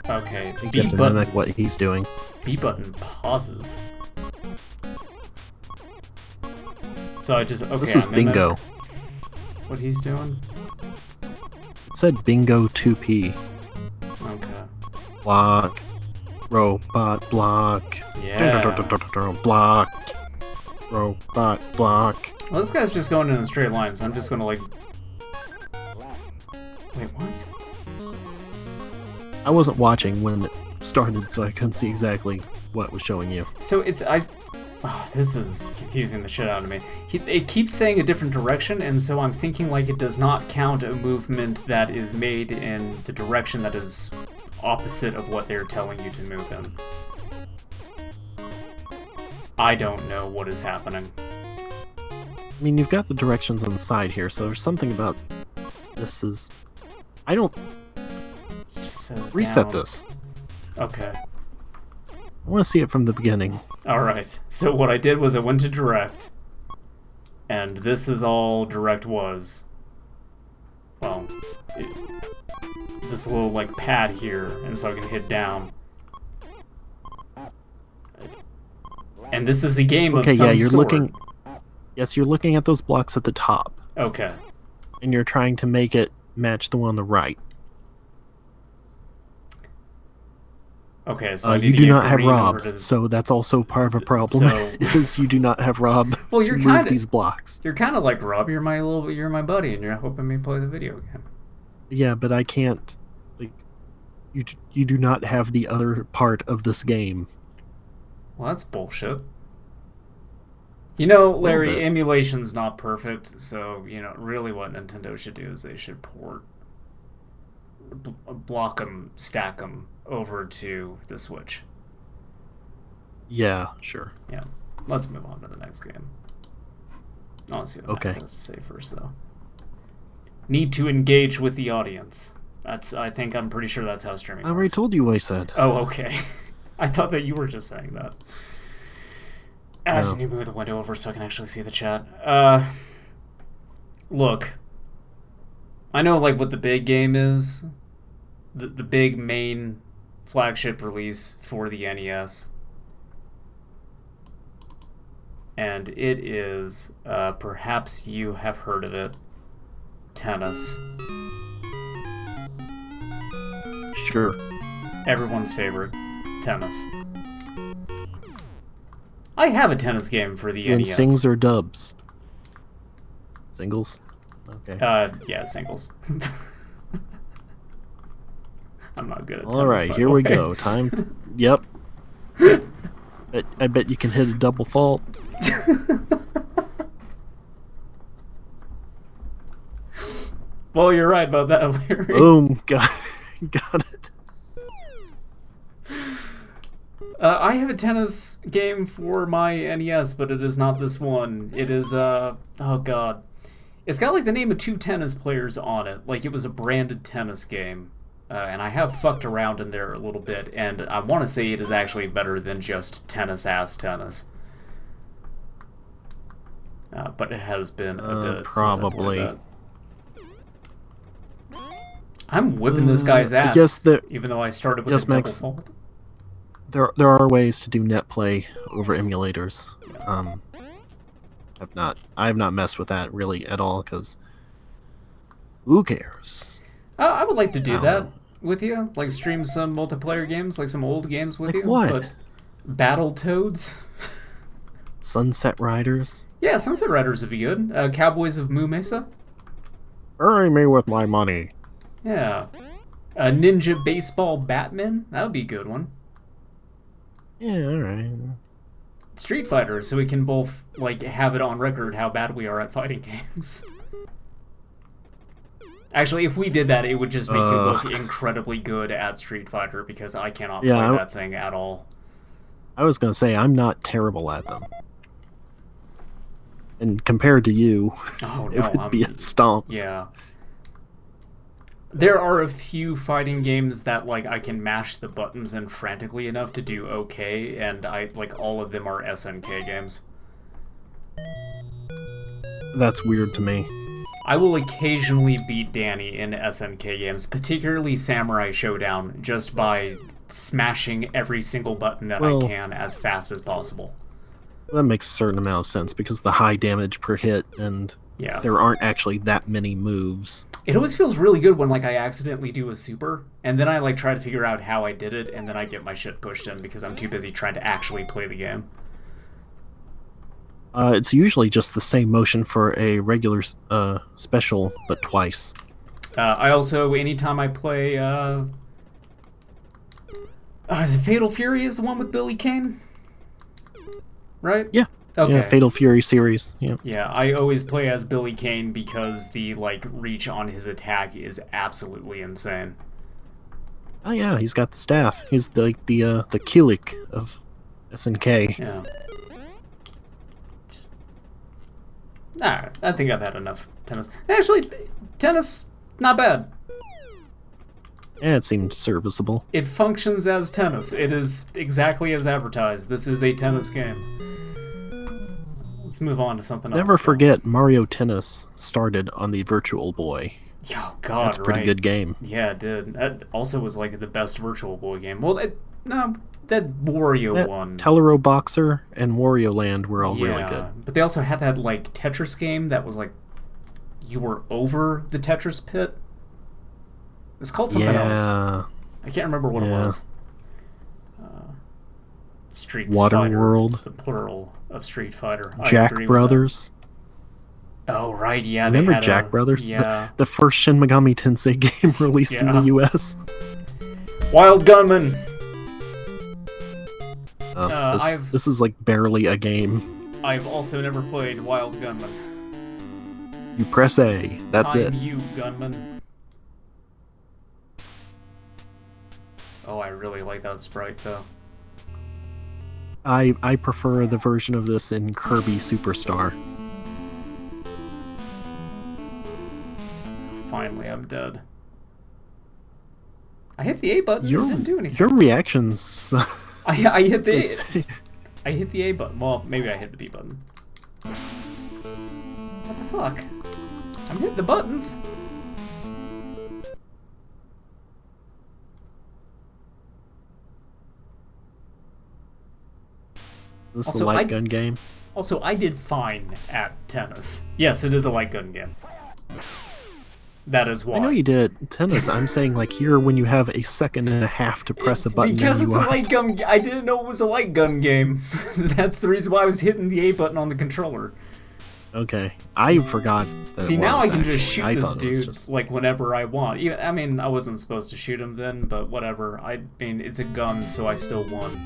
Okay, I think B you have to button. mimic what he's doing. B button pauses. So I just This is I mimic bingo. what he's doing. It said bingo 2P. Okay. Block. Robot block. Yeah. Blocked. Robot block. Well, this guy's just going in a straight line, so I'm just gonna like. Wait, what? I wasn't watching when it started, so I couldn't see exactly what it was showing you. So it's Oh, this is confusing the shit out of me. It keeps saying a different direction, and so I'm thinking like it does not count a movement that is made in the direction that is opposite of what they're telling you to move in. I don't know what is happening. I mean, you've got the directions on the side here, so there's something about this is... I don't... It just says Reset down. this. Okay. I want to see it from the beginning. Alright, so what I did was I went to direct, and this is all direct was. Well, this little like pad here, and so I can hit down. And this is a game Okay, of some yeah, you're sort. looking... Yes, you're looking at those blocks at the top, Okay. and you're trying to make it match the one on the right. Okay, so I need You to do get not have green in Rob, order to- so that's also part of a problem. So- is you do not have Rob Well, to you're move kinda- these blocks. You're kind of like Rob. You're my buddy, and you're helping me play the video game. Yeah, but I can't. Like, you do not have the other part of this game. Well, that's bullshit. You know, Larry, bit. emulation's not perfect, so, really what Nintendo should do is they should port, block them, stack them over to the Switch. Yeah, sure. Yeah. Let's move on to the next game. I want to see what Okay. Max has to say first, though. Need to engage with the audience. I'm pretty sure that's how streaming I already works. told you what I said. Oh, okay. I thought that you were just saying that. I just No. need to move the window over so I can actually see the chat. Look. I know, like, what the big game is. The big main flagship release for the NES. And it is, perhaps you have heard of it, Tennis. Sure. Everyone's favorite, Tennis. I have a tennis game for the In NES. sings or dubs? Singles? Okay. Yeah, singles. I'm not good at tennis. All right, by here the we way. go. Time. Yep. I bet you can hit a double fault. Well, you're right about that, Larry. Boom. Got it. I have a tennis game for my NES, but it is not this one. It is, oh god. It's got, like, the name of 2 tennis players on it. Like, it was a branded tennis game. And I have fucked around in there a little bit, and I want to say it is actually better than just tennis-ass tennis. But it has been a bit probably. since I played that. I'm whipping this guy's ass, yes, there- even though I started with yes, a double Max. fault. There are ways to do net play over emulators. I have not messed with that really at all because who cares? I would like to do Oh. that with you, like stream some multiplayer games, like some old games with Like you. what? But Battletoads. Sunset Riders. Yeah, Sunset Riders would be good. Cowboys of Moo Mesa. Bury me with my money. Yeah. Ninja Baseball Batman. That would be a good one. Yeah, all right. Street Fighter, so we can both like have it on record how bad we are at fighting games. Actually, if we did that, it would just make you look incredibly good at Street Fighter, because I cannot play that thing at all. I was gonna say, I'm not terrible at them. And compared to you, it would be a stomp. Yeah. There are a few fighting games that, like, I can mash the buttons in frantically enough to do okay, and all of them are SNK games. That's weird to me. I will occasionally beat Danny in SNK games, particularly Samurai Showdown, just by smashing every single button that I can as fast as possible. That makes a certain amount of sense, because the high damage per hit, and there aren't actually that many moves. It always feels really good when, like, I accidentally do a super, and then I, like, try to figure out how I did it, and then I get my shit pushed in because I'm too busy trying to actually play the game. It's usually just the same motion for a regular special, but twice. I also, anytime I play, is it Fatal Fury is the one with Billy Kane? Right? Yeah. Okay. Yeah, Fatal Fury series. Yeah. Yeah, I always play as Billy Kane because the, like, reach on his attack is absolutely insane. Oh yeah, he's got the staff. He's the Kilik of SNK. Yeah. Nah, I think I've had enough tennis. Actually, tennis, not bad. Yeah, it seemed serviceable. It functions as tennis. It is exactly as advertised. This is a tennis game. Let's move on to something else. Never forget, Mario Tennis started on the Virtual Boy. Oh, God, that's a pretty good game. Yeah, it did. That also was, like, the best Virtual Boy game. Well, that Wario one. Telero Boxer and Wario Land were all really good. But they also had that, like, Tetris game that was, like, you were over the Tetris pit. It's called something else. I can't remember what it was. Street Fighter. Waterworld. It's the plural of Street Fighter. Jack Brothers. Oh, right, yeah. Remember Jack Brothers? Yeah. The first Shin Megami Tensei game released in the US. Wild Gunman! This is like barely a game. I've also never played Wild Gunman. You press A. That's it. I'm you, Gunman. Oh, I really like that sprite, though. I prefer the version of this in Kirby Superstar. Finally, I'm dead. I hit the A button. It didn't do anything. Your reactions. I hit the I hit the A button. Well, maybe I hit the B button. What the fuck? I'm hitting the buttons. This is a light gun game. Also, I did fine at tennis. Yes, it is a light gun game. That is why. I know you did tennis. I'm saying, like, here when you have a second and a half to press a button. Because it's a light gun. I didn't know it was a light gun game. That's the reason why I was hitting the A button on the controller. Okay, I forgot. See, now I can just shoot this dude like whenever I want. Even, I mean, I wasn't supposed to shoot him then, but whatever. I mean, it's a gun, so I still won,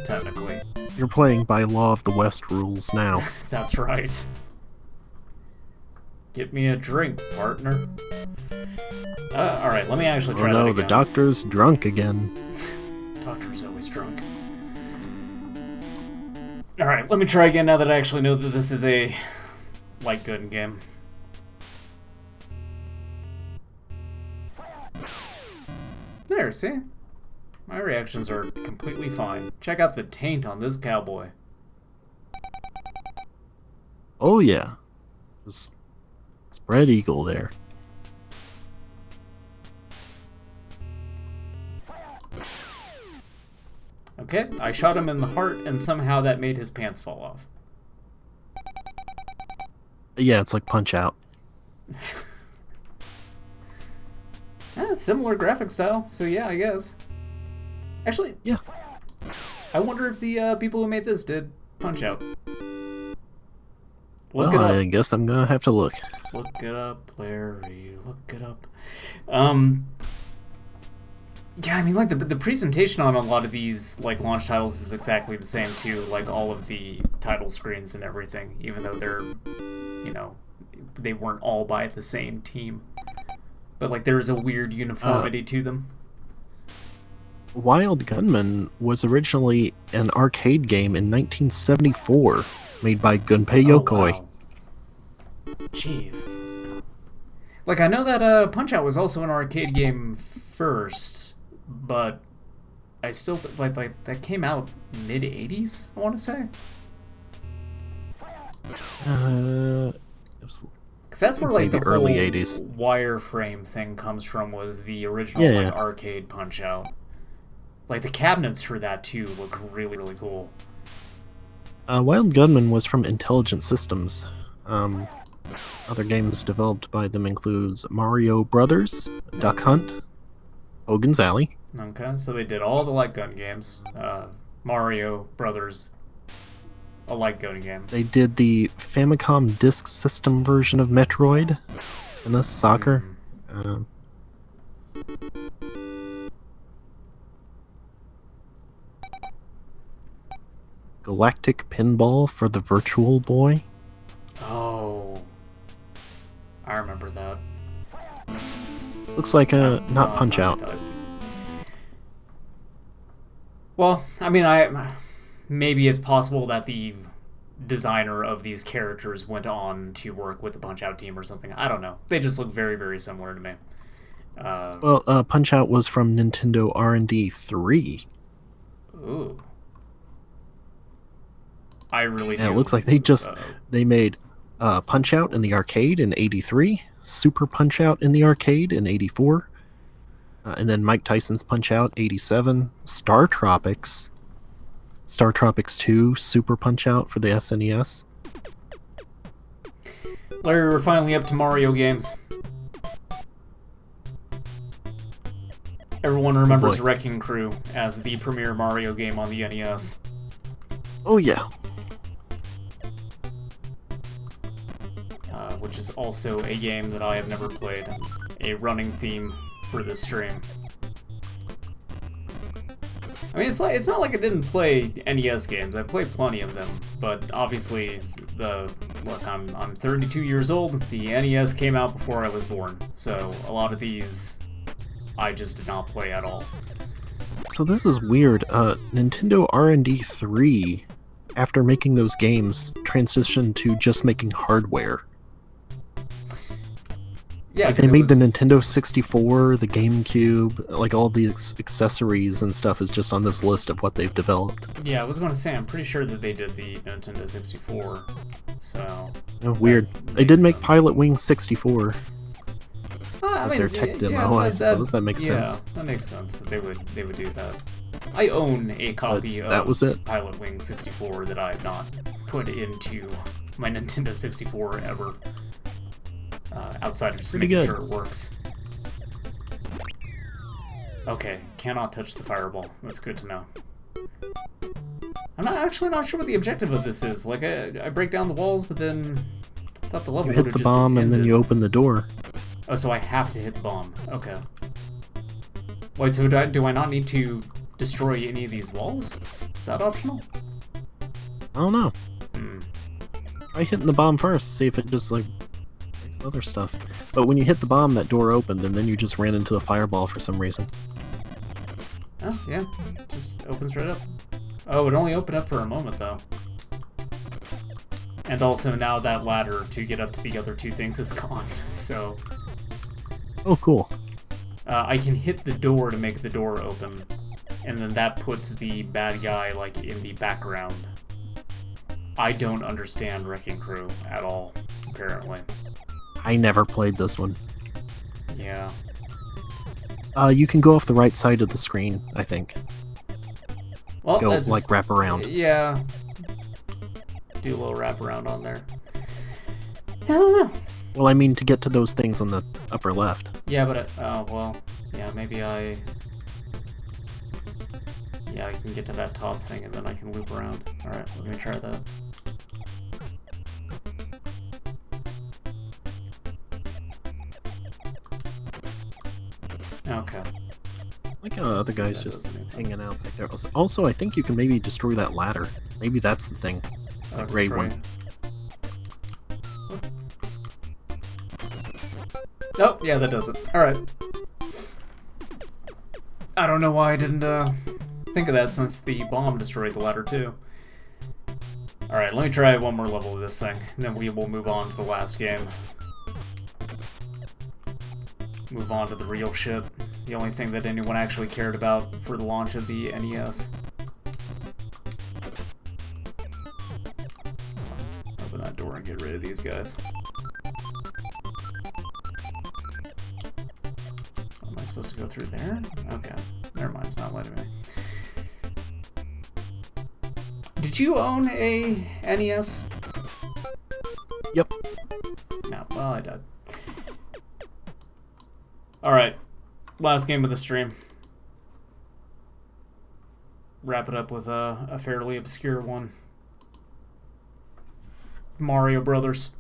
technically. You're playing by Law of the West rules now. That's right. Get me a drink, partner. Alright, let me actually try that again. The doctor's drunk again. Doctor's always drunk. Alright, let me try again now that I actually know that this is a light gun game. There, see? My reactions are completely fine. Check out the taint on this cowboy. Oh yeah. Spread eagle there. Okay, I shot him in the heart, and somehow that made his pants fall off. Yeah, it's like Punch-Out. Similar graphic style, so yeah, I guess. Actually, yeah. I wonder if the people who made this did Punch-Out. Look it up. I guess I'm gonna have to look. Look it up, Larry. Look it up. Yeah, I mean, like, the presentation on a lot of these, like, launch titles is exactly the same, too. Like, all of the title screens and everything, even though they're, you know, they weren't all by the same team. but like there is a weird uniformity to them. Wild Gunman was originally an arcade game in 1974, made by Gunpei Yokoi. Wow. Jeez. Like I know that Punch-Out was also an arcade game first, but I still like that came out mid '80s. I want to say. It was Because that's where like maybe the early whole 80s. wireframe thing comes from, was the original Yeah, like yeah. arcade Punch Out. Like the cabinets for that too look really, really cool. Wild Gunman was from Intelligent Systems. Other games developed by them includes Mario Brothers, Duck Hunt, Hogan's Alley. Okay, so they did all the light gun games. Mario Brothers, a light gun game. They did the Famicom Disk System version of Metroid, and a soccer. Galactic Pinball for the Virtual Boy. Oh, I remember that. Looks like a not Oh, Punch no, Out. I- Well, I mean, maybe it's possible that the designer of these characters went on to work with the Punch Out team or something. I don't know. They just look very, very similar to me. Well, Punch Out was from Nintendo R&D 3. Ooh. I really do. Yeah, it looks like they made Punch Out in the arcade in '83, Super Punch Out in the arcade in '84, and then Mike Tyson's Punch Out '87, Star Tropics 2, Super Punch Out for the SNES. Larry, we're finally up to Mario games. Everyone remembers boy. Wrecking Crew as the premier Mario game on the NES. Oh yeah. Which is also a game that I have never played. A running theme for this stream. I mean, it's not like I didn't play NES games. I played plenty of them, but obviously, look, I'm 32 years old. The NES came out before I was born, so a lot of these I just did not play at all. So this is weird. Nintendo R&D 3, after making those games, transitioned to just making hardware. Yeah, Like 'cause they it made the was- Nintendo 64, the GameCube, like all the accessories and stuff is just on this list of what they've developed. Yeah, I was going to say, I'm pretty sure that they did the Nintendo 64, so... Oh, weird. That They did makes make sense. Pilot Wing 64 I as mean, their tech demo. yeah, I suppose that makes sense. Yeah, that makes sense that they would do that. I own a copy that of was it. Pilot Wing 64 that I have not put into my Nintendo 64 ever. Outside of just Pretty making good. sure it works. Okay, cannot touch the fireball. That's good to know. I'm not sure what the objective of this is. Like, I break down the walls, but then I thought the level You would hit have the just bomb and then ended. you open the door. Oh, so I have to hit the bomb. Okay. Wait, so do I not need to destroy any of these walls? Is that optional? I don't know. Hmm. Try hitting the bomb first, see if it just like makes other stuff. But when you hit the bomb, that door opened and then you just ran into the fireball for some reason. Oh, yeah. Just opens right up. Oh, it only opened up for a moment, though. And also now that ladder to get up to the other two things is gone, so... Oh, cool. I can hit the door to make the door open, and then that puts the bad guy, like, in the background. I don't understand Wrecking Crew at all, apparently. I never played this one. Yeah. You can go off the right side of the screen, I think. Well, Go, that's like, just- wrap around. Yeah. Do a little wrap around on there. I don't know. Well, I mean, to get to those things on the upper left. Yeah, but well, yeah, maybe yeah, I can get to that top thing and then I can loop around. All right, let me try that. Okay. Like other So guys that just doesn't make sense. hanging out back there. Also, I think you can maybe destroy that ladder. Maybe that's the thing. Oh, Gray destroy. one. Oh, yeah, that does it. Alright. I don't know why I didn't think of that since the bomb destroyed the ladder too. Alright, let me try one more level of this thing, and then we will move on to the last game. Move on to the real shit. The only thing that anyone actually cared about for the launch of the NES. Open that door and get rid of these guys. Am I supposed to go through there? Okay. Never mind, it's not letting me. Did you own a NES? Yep. No, well, I did. Alright, last game of the stream. Wrap it up with a fairly obscure one. Mario Brothers.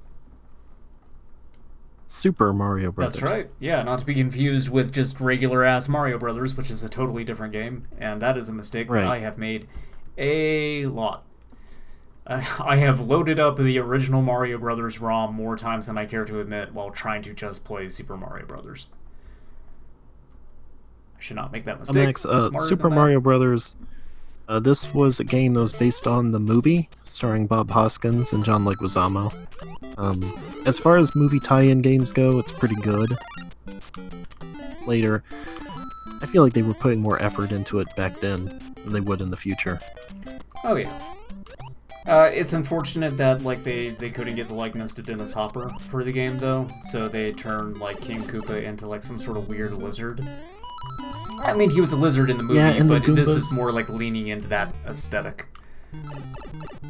Super Mario Brothers. That's right. Yeah, not to be confused with just regular-ass Mario Brothers, which is a totally different game, and that is a mistake that I have made a lot. I have loaded up the original Mario Brothers ROM more times than I care to admit while trying to just play Super Mario Brothers. I should not make that mistake. Max, Super Mario Brothers, this was a game that was based on the movie, starring Bob Hoskins and John Leguizamo. As far as movie tie-in games go, it's pretty good. Later, I feel like they were putting more effort into it back then than they would in the future. Oh yeah. It's unfortunate that like they couldn't get the likeness to Dennis Hopper for the game though, so they turned like King Koopa into like some sort of weird lizard. I mean, he was a lizard in the movie, yeah, but this is more like leaning into that aesthetic.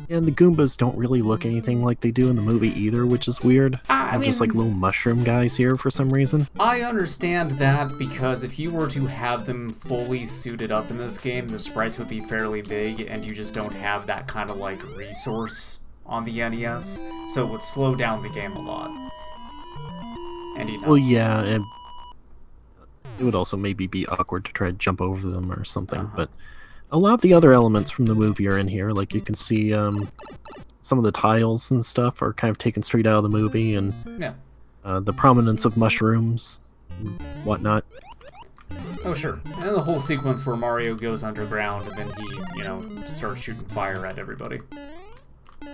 Yeah, and the Goombas don't really look anything like they do in the movie either, which is weird. I mean, just like little mushroom guys here for some reason. I understand that because if you were to have them fully suited up in this game, the sprites would be fairly big, and you just don't have that kind of like resource on the NES, so it would slow down the game a lot. And you know. Well, yeah, and it would also maybe be awkward to try to jump over them or something, but a lot of the other elements from the movie are in here. Like, you can see some of the tiles and stuff are kind of taken straight out of the movie, and the prominence of mushrooms and whatnot. Oh, sure. And the whole sequence where Mario goes underground and then he, you know, starts shooting fire at everybody.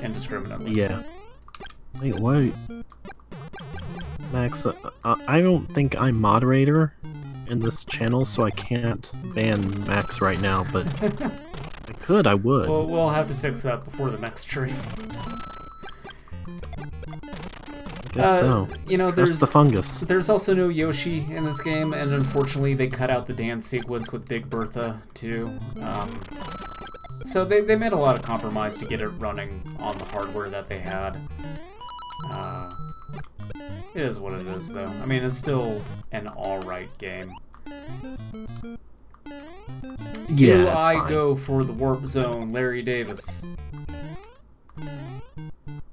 Indiscriminately. Yeah. Wait, what? Max, I don't think I'm moderator in this channel, so I can't ban Max right now, but I could, I would. Well, we'll have to fix that before the next stream. I guess so. You know, there's the fungus. There's also no Yoshi in this game, and unfortunately they cut out the dance sequence with Big Bertha, too. So they made a lot of compromise to get it running on the hardware that they had. It is what it is, though. I mean, it's still an alright game. Yeah, Do I fine. go for the Warp Zone, Larry Davis?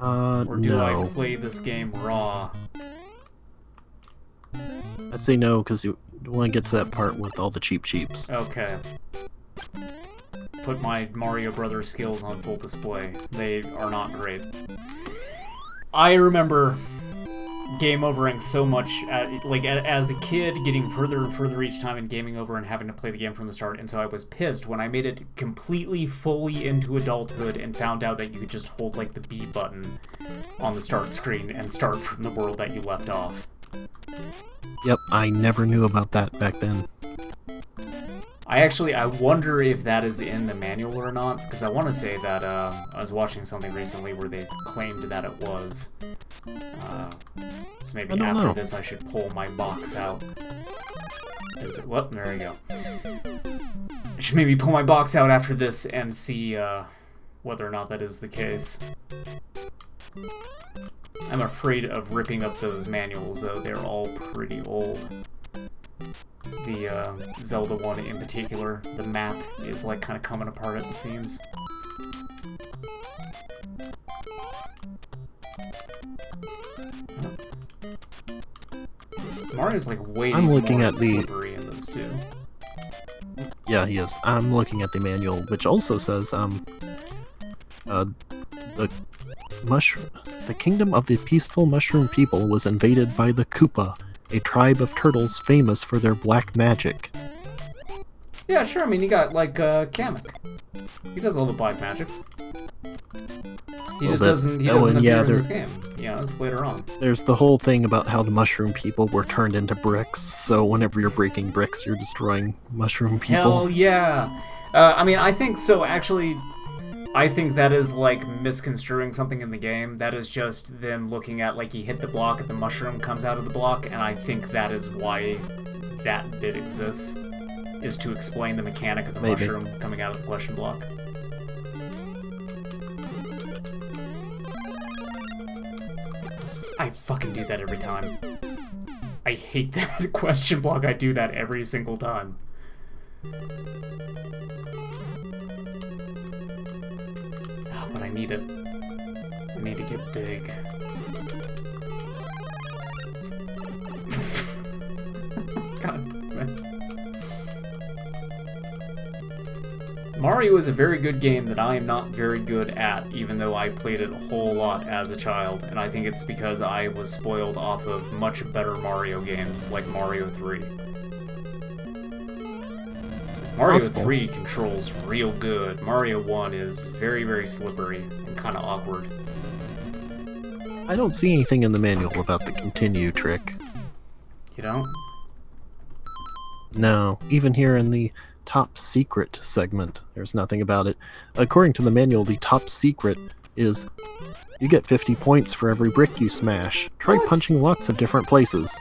Or do no. I play this game raw? I'd say no, because you want to get to that part with all the cheeps. Okay. Put my Mario Brothers skills on full display. They are not great. I remember game overing so much, as a kid, getting further and further each time in gaming over and having to play the game from the start, and so I was pissed when I made it completely, fully into adulthood and found out that you could just hold, like, the B button on the start screen and start from the world that you left off. Yep, I never knew about that back then. I wonder if that is in the manual or not, because I want to say that I was watching something recently where they claimed that it was. So maybe after this I should pull my box out. Well, there we go. I should maybe pull my box out after this and see whether or not that is the case. I'm afraid of ripping up those manuals, though. They're all pretty old. The Zelda one in particular, the map is like kind of coming apart at the seams. Mario's like way more slippery in those two. Yeah, he is. I'm looking at the manual, which also says the kingdom of the peaceful mushroom people was invaded by the Koopa a tribe of turtles famous for their black magic. Yeah, sure. I mean, you got like Kamek. He does all the black magics. He just doesn't. He doesn't appear in this game. Yeah, it's later on. There's the whole thing about how the mushroom people were turned into bricks. So whenever you're breaking bricks, you're destroying mushroom people. Hell yeah! I mean, I think so. Actually, I think that is like misconstruing something in the game. That is just them looking at like you hit the block and the mushroom comes out of the block, and I think that is why that bit exists, is to explain the mechanic of the mushroom coming out of the question block. I fucking do that every time. I hate that question block. I do that every single time. Oh, but I need it. I need to get big. God damn it. Mario is a very good game that I am not very good at, even though I played it a whole lot as a child, and I think it's because I was spoiled off of much better Mario games like Mario 3. Mario 3 controls real good. Mario 1 is very, very slippery and kind of awkward. I don't see anything in the manual about the continue trick. You don't? No, even here in the top secret segment, there's nothing about it. According to the manual, the top secret is you get 50 points for every brick you smash. Try punching lots of different places.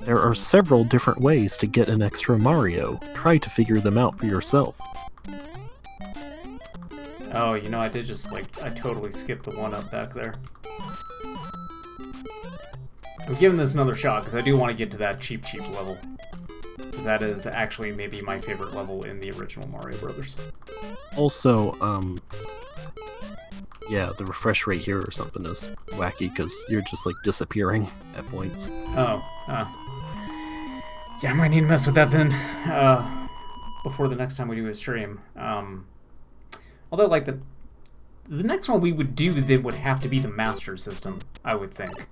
There are several different ways to get an extra Mario. Try to figure them out for yourself. Oh, you know, I did just, like, I totally skipped the one up back there. I'm giving this another shot, because I do want to get to that cheap level. Because that is actually maybe my favorite level in the original Mario Brothers. Also, yeah, the refresh rate here or something is wacky, because you're just, like, disappearing at points. Oh, yeah, I might need to mess with that then, before the next time we do a stream. Although, like, the next one we would do then would have to be the Master System, I would think.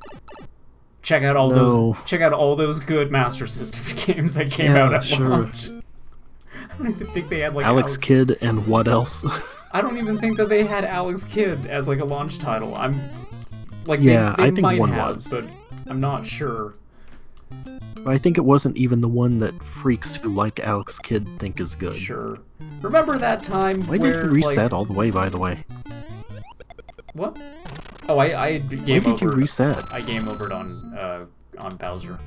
Check out all those good Master System games that came out at launch. I don't even think they had like Alex Kidd and what else? I don't even think that they had Alex Kidd as like a launch title. I'm like yeah, they I think might one have, was, but I'm not sure. I think it wasn't even the one that freaks who like Alex Kidd think is good. Sure. Remember that time Why did you reset all the way, by the way? What? Oh, I game over. Why did you reset? I game overed on Bowser.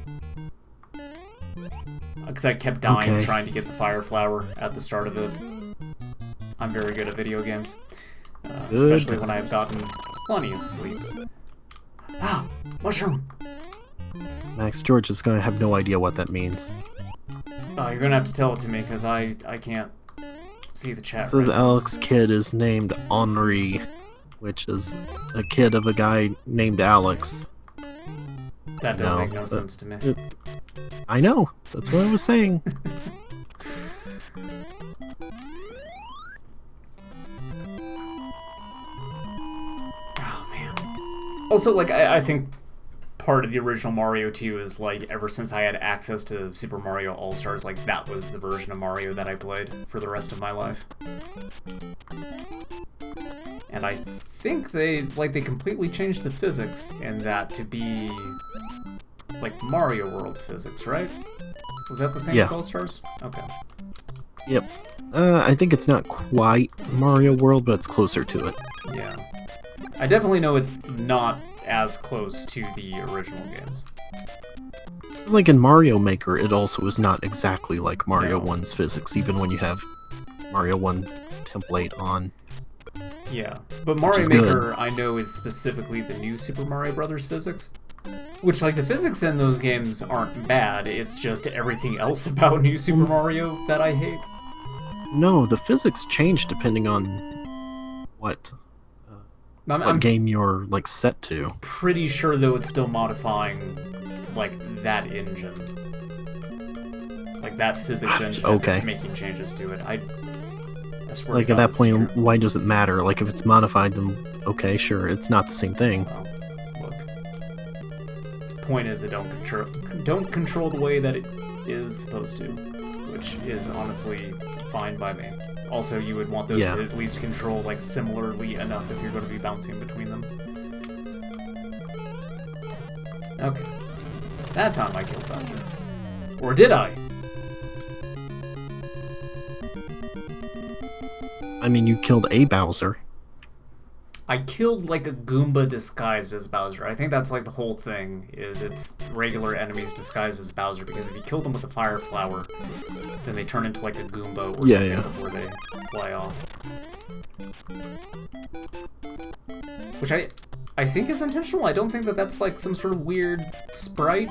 Because I kept dying trying to get the Fire Flower at the start of it. I'm very good at video games. Especially when I've gotten plenty of sleep. Ah! Mushroom! Max George is going to have no idea what that means. Oh, you're going to have to tell it to me, because I can't see the chat. It says Alex Kidd is named Henri, which is a kid of a guy named Alex. That doesn't make no sense to me. I know. That's what I was saying. Oh, man. Also, like, I think part of the original Mario 2 is, like, ever since I had access to Super Mario All-Stars, like, that was the version of Mario that I played for the rest of my life. And I think they completely changed the physics in that to be, like, Mario World physics, right? Was that the thing with All-Stars? Okay. Yep. I think it's not quite Mario World, but it's closer to it. Yeah. I definitely know it's not as close to the original games. It's like in Mario Maker, it also is not exactly like Mario 1's physics, even when you have Mario 1 template on. Yeah, but Mario Maker, I know, is specifically the new Super Mario Brothers physics. Which, like, the physics in those games aren't bad, it's just everything else about New Super Mario that I hate. No, the physics change depending on what game you're, like, set to. Pretty sure, though, it's still modifying, like, that engine. Like, that physics engine, making changes to it. I swear like, at that point, why does it matter? Like, if it's modified, then okay, sure, it's not the same thing. Well, look. point is it don't control the way that it is supposed to, which is honestly fine by me. Also, you would want those to at least control like similarly enough if you're going to be bouncing between them. Okay. That time I killed Bowser. Or did I? I mean, you killed a Bowser. I killed like a Goomba disguised as Bowser. I think that's like the whole thing, is it's regular enemies disguised as Bowser, because if you kill them with a fire flower, then they turn into like a Goomba or something before they fly off. Which I think is intentional. I don't think that that's like some sort of weird sprite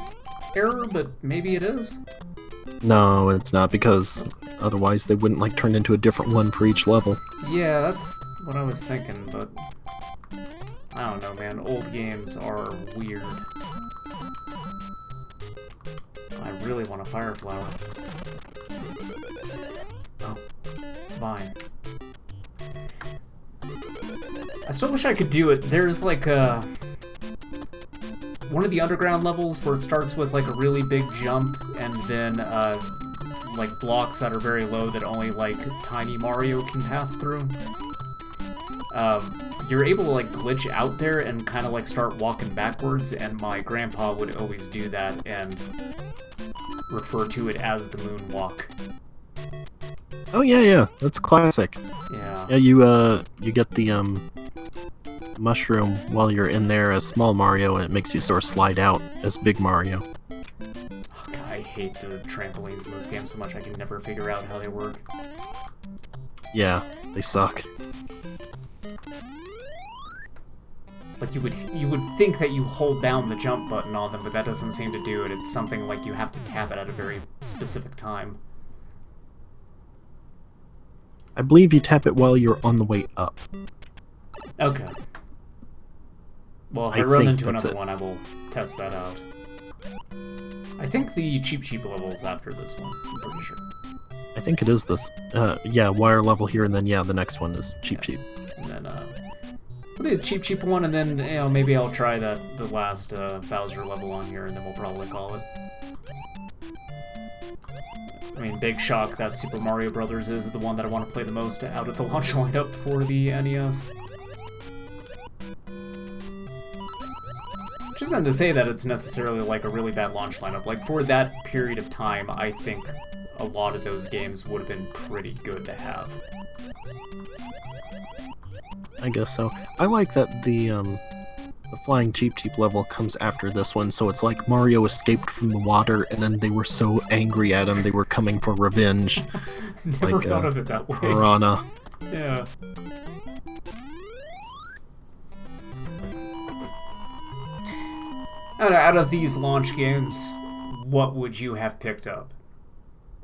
error, but maybe it is. No, it's not, because otherwise they wouldn't like turn into a different one for each level. Yeah, that's what I was thinking, but I don't know, man. Old games are weird. I really want a fire flower. Oh, fine. I still wish I could do it. There's like one of the underground levels where it starts with like a really big jump and then like blocks that are very low that only like tiny Mario can pass through. You're able to like glitch out there and kind of like start walking backwards, and my grandpa would always do that and refer to it as the moonwalk. Oh yeah, that's classic. Yeah. Yeah, you get the mushroom while you're in there as small Mario, and it makes you sort of slide out as big Mario. Oh, God, I hate the trampolines in this game so much I can never figure out how they work. Yeah, they suck. Like you would think that you hold down the jump button on them, but that doesn't seem to do it. It's something like you have to tap it at a very specific time. I believe you tap it while you're on the way up. Okay. Well, if I run into another one, I will test that out. I think the Cheep level's after this one, I'm pretty sure. I think it is this. Yeah, wire level here, and then the next one is Cheep. And then we'll do a Cheep one, and then maybe I'll try the last Bowser level on here, and then we'll probably call it. I mean, big shock that Super Mario Brothers is the one that I want to play the most out of the launch lineup for the NES. Which isn't to say that it's necessarily like a really bad launch lineup. Like, for that period of time, I think a lot of those games would have been pretty good to have. I guess so. I like that the flying Cheep level comes after this one, so it's like Mario escaped from the water, and then they were so angry at him they were coming for revenge. Never thought of it that way. Piranha. Yeah. Out of these launch games, what would you have picked up?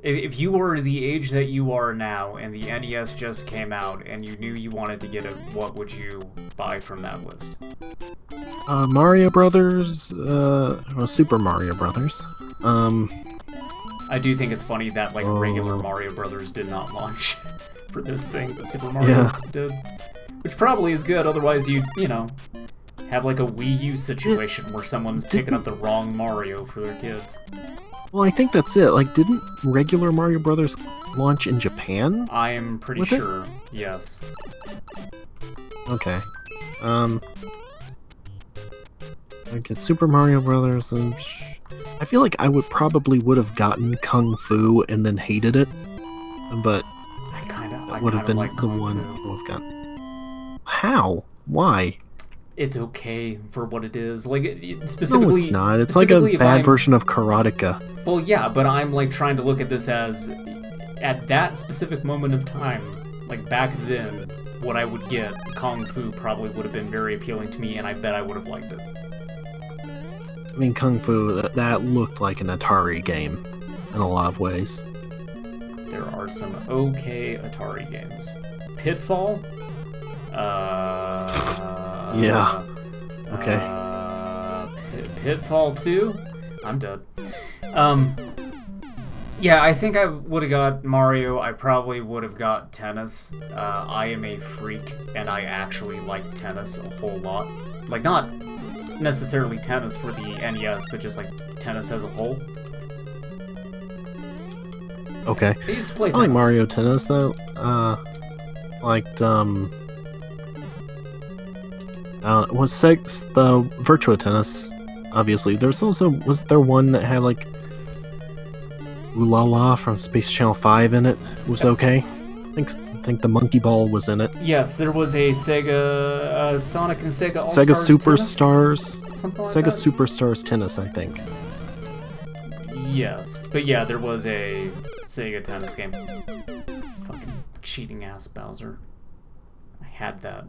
If you were the age that you are now and the NES just came out and you knew you wanted to get it, what would you buy from that list? Mario Brothers, Super Mario Brothers. I do think it's funny that like regular Mario Brothers did not launch for this thing, but Super Mario did. Which probably is good, otherwise you'd, have like a Wii U situation where someone's picking up the wrong Mario for their kids. Well, I think that's it. Like, didn't regular Mario Brothers launch in Japan? I am pretty sure, yes. Okay. I get Super Mario Brothers, and I feel like I would have gotten Kung Fu and then hated it, but I would have been like the one who have gotten. How? Why? It's okay for what it is. Like, specifically... No, it's not. It's like a bad version of Karateka. Well, yeah, but I'm, like, trying to look at this as, at that specific moment of time, like, back then, what I would get, Kung Fu probably would have been very appealing to me, and I bet I would have liked it. I mean, Kung Fu, that looked like an Atari game, in a lot of ways. There are some okay Atari games. Pitfall? Yeah. Okay. Pitfall 2? I'm dead. Yeah, I think I would have got Mario. I probably would have got tennis. I am a freak, and I actually like tennis a whole lot. Like, not necessarily tennis for the NES, but just like tennis as a whole. Okay. I used to play I tennis. like Mario Tennis. I liked was the Virtua Tennis. Obviously, was there one that had like Ooh La La from Space Channel 5 in it? Was okay. I think the Monkey Ball was in it. Yes, there was a Sega Sonic and Sega All Sega Stars Superstars. Tennis? Something like Sega that? Superstars Tennis, I think. Yes, but yeah, there was a Sega Tennis game. Fucking cheating ass Bowser. I had that.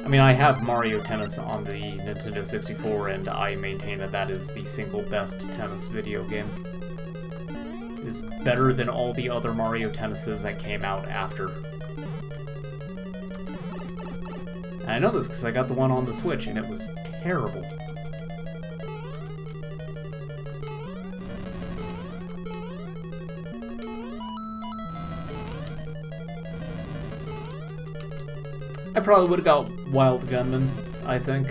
I mean, I have Mario Tennis on the Nintendo 64, and I maintain that that is the single best tennis video game. It is better than all the other Mario Tennises that came out after. And I know this because I got the one on the Switch, and it was terrible. I probably would have got Wild Gunman, I think,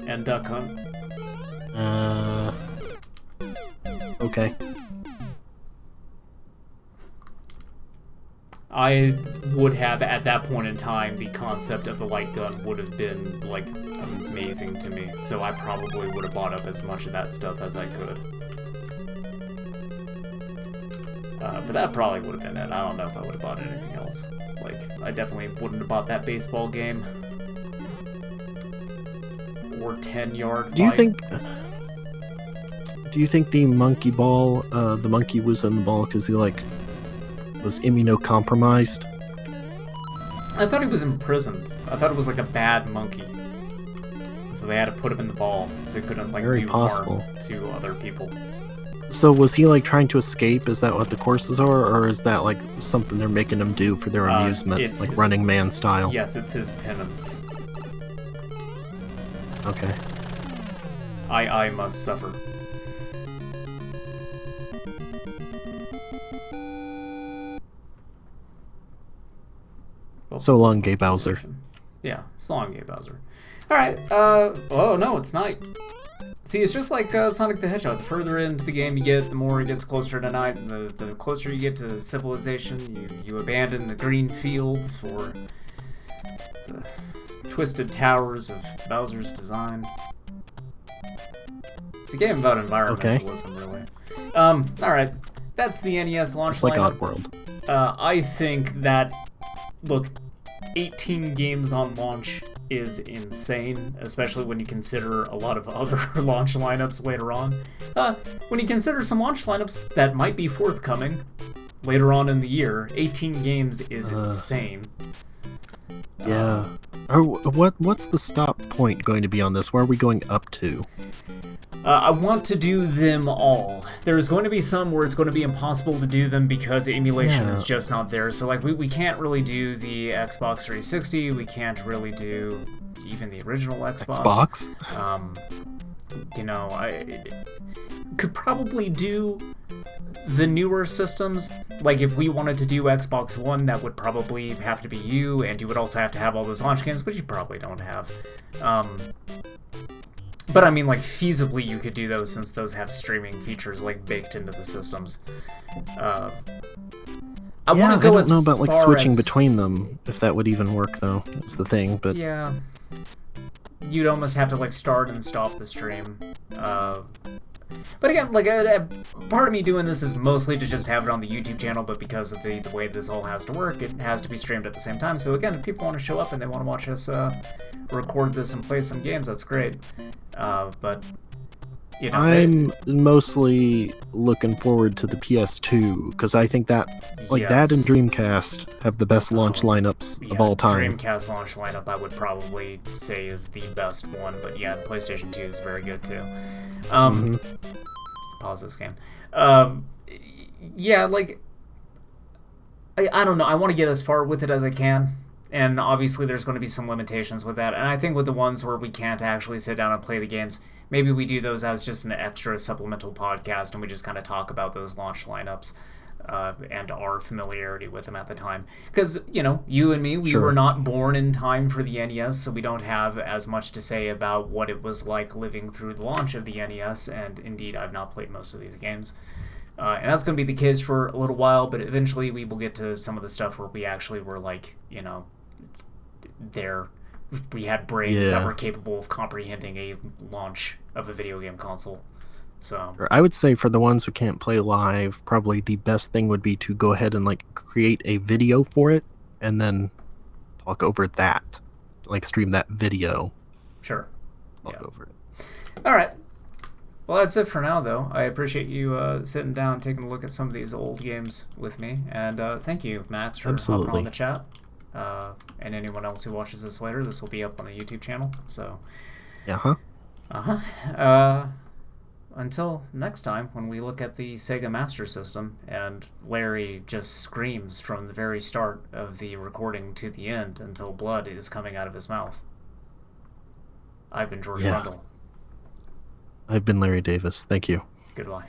and Duck Hunt. Okay. I would have, at that point in time, the concept of the light gun would have been, like, amazing to me. So I probably would have bought up as much of that stuff as I could. But that probably would have been it. I don't know if I would have bought anything else. Like, I definitely wouldn't have bought that baseball game. Or 10-yard. Do you think the monkey ball, the monkey was in the ball because he, like, was immunocompromised? I thought he was imprisoned. I thought it was like a bad monkey. So they had to put him in the ball so he couldn't, like, Very do possible. harm to other people. So was he, like, trying to escape? Is that what the courses are? Or is that, like, something they're making him do for their amusement? It's Like his- Running Man style? Yes, it's his penance. Okay. I must suffer. Well, So long, Gay Bowser. Yeah, so long, Gay Bowser. Alright, oh no, it's night. See, it's just like Sonic the Hedgehog. The further into the game you get, the more it gets closer to night, and the closer you get to civilization, you abandon the green fields for the twisted towers of Bowser's design. It's a game about environmentalism, really. Alright, that's the NES launch It's like lineup. Oddworld. I think that, look, 18 games on launch is insane, especially when you consider a lot of other launch lineups later on. When you consider some launch lineups that might be forthcoming later on in the year, 18 games is insane. Yeah. What's the stop point going to be on this? Where are we going up to? I want to do them all. There's going to be some where it's going to be impossible to do them because emulation is just not there. So, like, we can't really do the Xbox 360. We can't really do even the original Xbox. You know, I could probably do the newer systems. Like, if we wanted to do Xbox One, that would probably have to be you, and you would also have to have all those launch games, which you probably don't have. But I mean, like, feasibly you could do those since those have streaming features, like, baked into the systems. I don't know about, like, switching between them, if that would even work, though, is the thing, but... Yeah. You'd almost have to, like, start and stop the stream. But again, like, part of me doing this is mostly to just have it on the YouTube channel, but because of the way this all has to work, it has to be streamed at the same time. So again, if people want to show up and they want to watch us record this and play some games, that's great. But, you know... I'm mostly looking forward to the PS2, because I think that, like, that and Dreamcast have the best launch lineups of all time. Dreamcast launch lineup I would probably say is the best one, but yeah, the PlayStation 2 is very good too. Pause this game. Yeah, like, I don't know. I want to get as far with it as I can, and obviously there's going to be some limitations with that. And I think with the ones where we can't actually sit down and play the games, maybe we do those as just an extra supplemental podcast, and we just kind of talk about those launch lineups. and our familiarity with them at the time. Because, you and me, we Sure. were not born in time for the NES, so we don't have as much to say about what it was like living through the launch of the NES, and indeed, I've not played most of these games. And that's going to be the case for a little while, but eventually we will get to some of the stuff where we actually were like, there. We had brains that were capable of comprehending a launch of a video game console. So I would say for the ones who can't play live, probably the best thing would be to go ahead and like create a video for it and then talk over that. Like stream that video. Sure. Talk over it. All right. Well, that's it for now, though. I appreciate you sitting down, taking a look at some of these old games with me. And thank you, Max, for hopping on the chat. And anyone else who watches this later, this will be up on the YouTube channel. So, until next time, when we look at the Sega Master System and Larry just screams from the very start of the recording to the end until blood is coming out of his mouth. I've been George Rundle. I've been Larry Davis. Thank you. Goodbye.